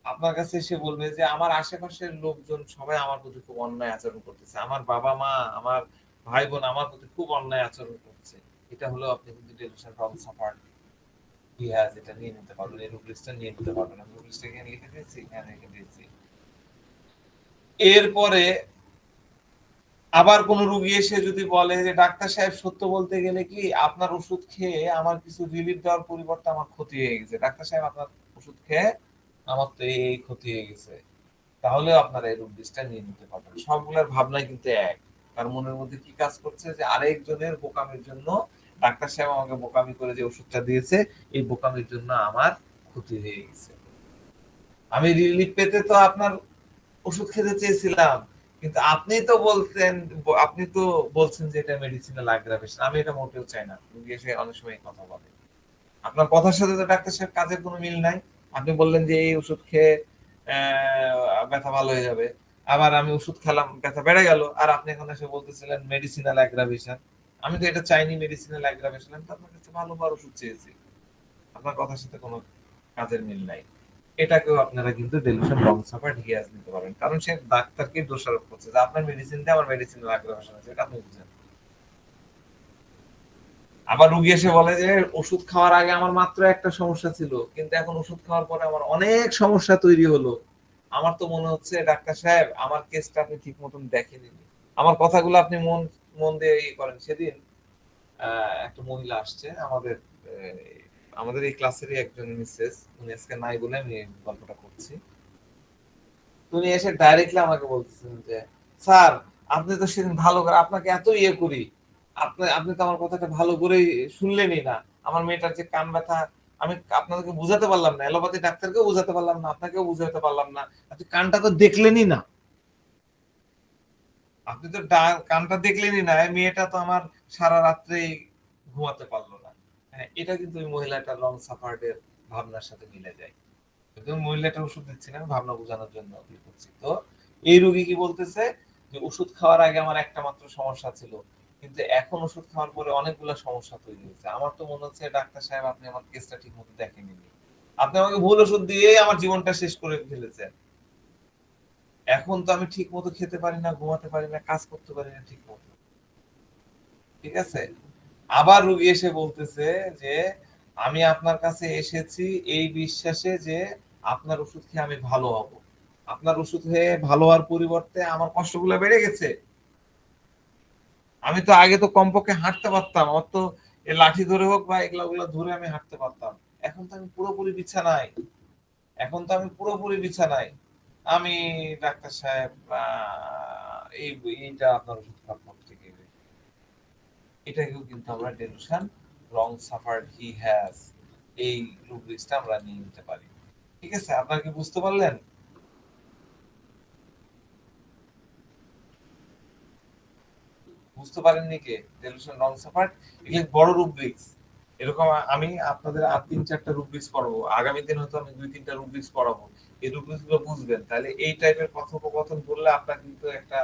আপনার কাছে এসে বলবে যে আমার আশেপাশের লোকজন সবাই আমার প্রতি খুব অন্যায় আচরণ করতেছে, আমার বাবা মা, আমার ভাই বোন আমার প্রতি খুব অন্যায় আচরণ করছে। এটা হলো আপনি কিন্তু delusion wrong suffered he has, এটা নিয়ে নিতে পারবেন, এই রুব্রিক্সটা নিয়ে নিতে পারবেন। আমি রুব্রিক্সটা এখানে লিখে দিয়েছি, এখানে লিখে দিয়েছি। এরপরে আবার কোন রুগী এসে যদি বলে যে ডাক্তার সাহেব সত্য বলতে গেলে কি আপনার ওষুধ খেয়ে আমার কিছু রিলিফ দেওয়ার পরিবর্তে আমার ক্ষতি হয়ে গেছে, ডাক্তার সাহেব আপনার ওষুধ খেয়ে আমার তো এই ক্ষতি হয়ে গেছে, তাহলে আপনারা এই রুব্রিক্সটা নিয়ে নিতে পারবেন। সবগুলোর ভাবনাই কিন্তু এক। তার মনের মধ্যে কি কাজ করছে? যে আরেকজনের বোকামির জন্য ডাক্তার সাহেব আমাকে বোকামি করে যে ওষুধটা দিয়েছে, এই বোকামির জন্য আমার ক্ষতি হয়ে গেছে। আমি রিলিফ পেতে তো আপনার ওষুধ খেতে চেয়েছিলাম, কিন্তু আপনি তো বলছেন যে এটা মেডিসিনাল আগ্রাভেশন, আমি এটা মোটেও চাই না। রোগী এসে অনেক সময় কথা বলে, আপনার কথার সাথে তো ডাক্তার সাহেব কাজের কোনো মিল নাই। আপনি বললেন যে এই ওষুধ খেয়ে ব্যথা ভালো হয়ে যাবে, আবার আমি ওষুধ খেলাম ব্যথা বেড়ে গেল, আর আপনি এখন এসে বলতেছিলেন মেডিসিনাল অ্যাগ্রাভেশন। আমি তো এটা চাইনি মেডিসিনাল অ্যাগ্রাভেশন, আমি তো আপনার কাছে ভালোবার ওষুধ চেয়েছি। আপনার কথার সাথে কোনো কাজের মিল নাই। এটাকেও আপনারা কিন্তু delusion wrong suffered he has নিতে পারেন, কারণ সে ডাক্তারকে দোষারোপ করছে যে আপনার মেডিসিন দিয়ে আমার মেডিসিনাল অ্যাগ্রাভেশন আছে, এটা আপনি বুঝেন। আবার রুগী এসে বলে যে ওষুধ খাওয়ার আগে আমার মাত্র একটা সমস্যা ছিল, কিন্তু এখন ওষুধ খাওয়ার পরে আমার অনেক সমস্যা তৈরি হলো। আমার তো মনে হচ্ছে ডাক্তার সাহেব আমার কেসটা আপনি ঠিক মতন দেখেননি, আমার কথাগুলো আপনি মন মন দিয়ে করেন। সেদিন একটা মহিলা আসছে আমাদের এই ক্লাসেরই একজন মিসেস, উনি আজকে নাই বলে আমি গল্পটা করছি। উনি এসে ডাইরেক্টলি আমাকে বলতেছেন যে স্যার আপনি তো সেদিন ভালো করে আপনাকে এত করি, আপনি তো আমার কথাটা ভালো করে শুনলেনই না। আমার মেয়েটার যে কান ব্যথা আমি আপনাদেরকে বুঝাতে পারলাম না, এলোপ্যাথি ডাক্তারকেও বুঝাতে পারলাম না, আপনাকেও বুঝাতে পারলাম না, আপনি কানটা তো দেখলেনই না, আপনি তো কানটা দেখলেনই না, এই মেয়েটা তো আমার সারা রাত্রে ঘুমাতে পারলো না। হ্যাঁ, এটা কিন্তু ওই মহিলাটার লং সাফার্ডের ভাবনার সাথে মিলে যায়। কিন্তু মহিলাটা ওষুধ দিচ্ছি না, ভাবনা বোঝানোর জন্য করছি। তো এই রোগী কি বলতেছে যে ওষুধ খাওয়ার আগে আমার একটা মাত্র সমস্যা ছিল, কিন্তু এখন ওষুধ খাওয়ার পরে অনেকগুলো সমস্যা তৈরি হয়েছে। আমার তো মনে হচ্ছে ডাক্তার সাহেব আপনি আমার কেসটা ঠিক মতো দেখেননি, আপনি আমাকে ভুল ওষুধ দিয়ে আমার জীবনটা শেষ করে ফেলেছেন। এখন তো আমি ঠিক মতো খেতে পারি না, ঘুমাতে পারি না, কাজ করতে পারি না ঠিক মতো। ঠিক আছে? আবার রোগী এসে বলতেছে যে আমি আপনার কাছে এসেছি এই বিশ্বাসে যে আপনার ওষুধ খেয়ে আমি ভালো হব, আপনার ওষুধ খেয়ে ভালো হওয়ার পরিবর্তে আমার কষ্টগুলো বেড়ে গেছে। আমি তো আগে তো কমপক্ষে হাঁটতে পারতাম, আমার তো এই লাঠি ধরে হোক বা এগুলা ধরে আমি হাঁটতে পারতাম, এখন তো আমি পুরোপুরি বিছানায়, এখন তো আমি পুরোপুরি বিছানায়। আমি ডাক্তার সাহেব এইটা আপনার ওষুধ খাওয়ার পর থেকে এটাকেও কিন্তু আমরা delusion wrong suffered he has, এই রুব্রিক্সটা আমরা নিয়ে নিতে পারি। ঠিক আছে? আপনারা কি বুঝতে পারলেন? বুঝতে পারেননি কে? ডেলুশন রং সাফার্ড এগুলো বড় রুব্রিক্স, এরকম আমি আপনাদের আর 3-4টা রুব্রিক্স পড়াবো, আগামী দিন হয়তো আমি 2-3টা রুব্রিক্স পড়াবো। এই রুব্রিক্স গুলো বুঝবেন, তাহলে এই টাইপের কথোপকথন বললে আপনার কিন্তু একটা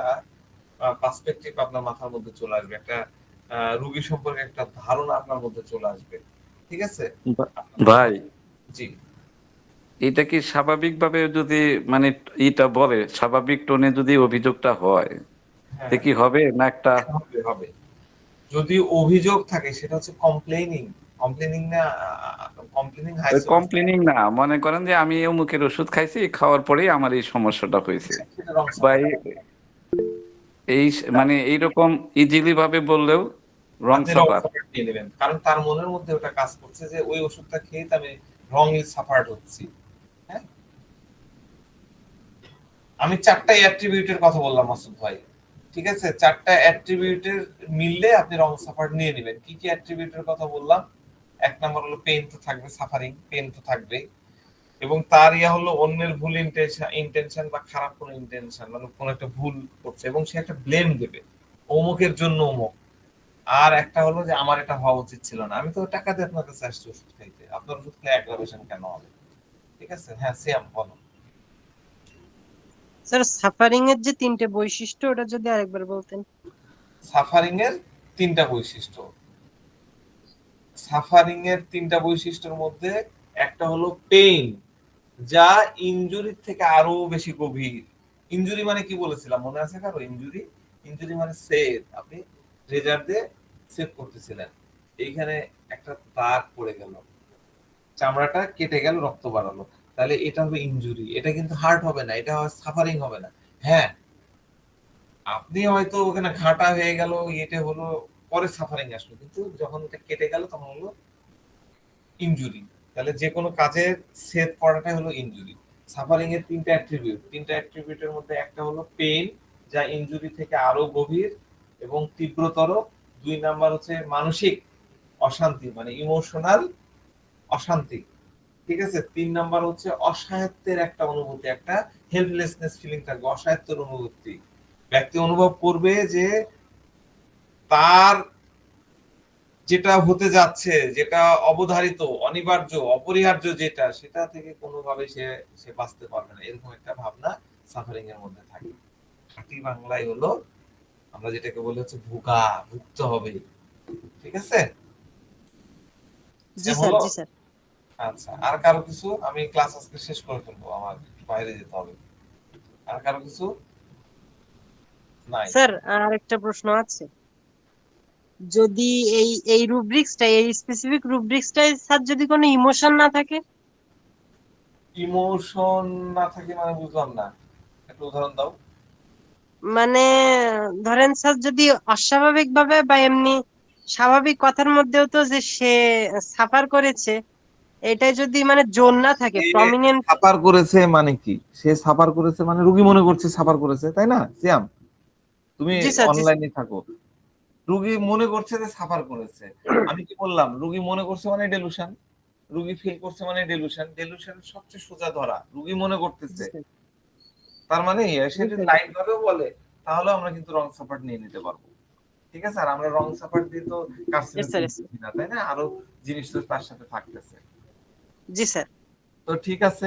পার্সপেক্টিভ আপনার মাথার মধ্যে চলে আসবে, একটা রোগী সম্পর্কে একটা ধারণা আপনার মধ্যে চলে আসবে। ঠিক আছে ভাই, জি। এটা কি স্বাভাবিকভাবে যদি মানে এটা বলে স্বাভাবিক টোনে যদি অভিযোগটা হয় হ্যাঁ, কি হবে না একটা হবে হবে। যদি অভিযোগ থাকে সেটা হচ্ছে কমপ্লেইনিং, কমপ্লেইনিং না, কমপ্লেইনিং হাই কমপ্লেনিং না, মনে করেন যে আমি অমুকের ওষুধ খাইছি, খাওয়ার পরেই আমার এই সমস্যাটা হয়েছে, সেটা রং বা এই মানে এইরকম ইজিলি ভাবে বললেও রং আপনি রং সাপার। সাপার্ট নিয়ে নেবেন, কারণ তার মনের মধ্যে ওটা কাজ করছে যে ওই ওষুধটা খেয়ে আমি রংলি সাপার্ট হচ্ছি। হ্যাঁ, আমি 4টা অ্যাট্রিবিউটের কথা বললাম মাসুদ ভাই। ঠিক আছে, 4টা অ্যাট্রিবিউটের মিললে আপনি রং সাপার্ট নিয়ে নেবেন। কি কি অ্যাট্রিবিউটের কথা বললাম? 1 নাম্বার হলো পেইন তো থাকবে, সাফারিং, পেইন তো থাকবে, এবং তার হলো অন্যের ভুল ইন্টেনশন বা খারাপ কোনো ইন্টেনশন, মানে কোনো একটা ভুল করছে এবং সে একটা ব্লেম দেবে অমুকের জন্য অমুক। আর একটা হলো যে আমার এটা হওয়া উচিত ছিল না, আমি তো টাকা দিয়ে আপনার কাছে আসছি ওষুধ খাইতে, আপনার ওষুধ খেয়ে অ্যাগ্রাভেশন কেন হবে? ঠিক আছে, হ্যাঁ সিয়াম বলো। স্যার সাফারিং এর যে 3টে বৈশিষ্ট্য ওটা যদি আরেকবার বলতেন। সাফারিং এর 3টা বৈশিষ্ট্য, সাফারিং এর 3টা বৈশিষ্ট্যের মধ্যে একটা হলো পেইন, যা ইনজুরির থেকে আরো বেশি গভীর। ইনজুরি মানে কি বলেছিলাম মনে আছে কারো? ইনজুরি, ইনজুরি মানে সেভ, আপনি রেজার দিয়ে সেভ করতেছিলেন, এইখানে একটা দাগ পড়ে গেল, চামড়াটা কেটে গেল, রক্ত বাড়ালো, তাহলে এটা হবে ইনজুরি। এটা কিন্তু হার্ট হবে না, এটা সাফারিং হবে না। হ্যাঁ, আপনি হয়তো ওখানে ঘাটা হয়ে গেল, এটা হলো পরে সাফারিং আসলো, কিন্তু যখন এটা কেটে গেল তখন হলো ইনজুরি। তাহলে যে কোনো কাজে সেভ করাটাই হলো ইনজুরি। সাফারিং এর 3টা অ্যাট্রিবিউট, 3টা অ্যাট্রিবিউটের মধ্যে একটা হলো পেইন, যা ইনজুরি থেকে আরো গভীর এবং তীব্রতর। 2 নাম্বার হচ্ছে মানসিক অশান্তি, মানে ইমোশনাল অশান্তি। ঠিক আছে, 3 নাম্বার হচ্ছে অসহায়ত্বের একটা অনুভূতি, একটা হেল্পলেসনেস ফিলিং থাকবে, অসহায়ত্বের অনুভূতি। ব্যক্তি অনুভব করবে যে তার যেটা হতে যাচ্ছে, যেটা অবধারিত, অনিবার্য, অপরিহার্য, যেটা সেটা থেকে কোনোভাবে সে সে বাঁচতে পারবে না, এরকম একটা ভাবনা সাফারিং এর মধ্যে থাকে। খাঁটি বাংলায় হলো আমরা যেটাকে বলি হচ্ছে ভুগতে হবে। ঠিক আছে, জি এ স্যার, হলো। জি স্যার। আচ্ছা, আর কারো কিছু? আমি ক্লাস আজকে শেষ করে ফেলবো, আমার বাইরে যেতে হবে। আর কারো কিছু নাই? স্যার আর একটা প্রশ্ন আছে, যদি এই এই রুব্রিক্সটা, এই স্পেসিফিক রুব্রিক্সটাই স্যার যদি কোনো ইমোশন না থাকে? ইমোশন না থাকে মানে বুঝলাম না, একটা উদাহরণ দাও। মানে ধরেন স্যার যদি অস্বাভাবিক ভাবে বা এমনি স্বাভাবিক কথার মধ্যেও তো যে সে সাফার করেছে, এটা যদি মানে জোর না থাকে, সে প্রমিনেন্ট। সাফার করেছে মানে কি? সে সাফার করেছে মানে রোগী মনে করছে সাফার করেছে, তাই না সিয়াম? তুমি জি স্যার, জি স্যার। অনলাইনে থাকো, রোগী মনে করছে যে সাফার করেছে। আমি কি বললাম? রোগী মনে করছে মানে ডেলুশন, রোগী ফিল করছে মানে ডেলুশন। ডেলুশন সবচেয়ে সোজা ধরা, রোগী মনে জি করতেছে, স্যার, তার মানে সে জি যদি স্যার। লাইট ভাবেও বলে তাহলে আমরা কিন্তু রং সাপার্ট নিয়ে নিতে পারবো। ঠিক আছে, আর আমরা রং সাপার্ট দিয়ে তো Yes, sir, carcinosin yes, sir. না, তাই না? আরো জিনিস তো তার সাথে থাকতেছে। জি স্যার। তো ঠিক আছে।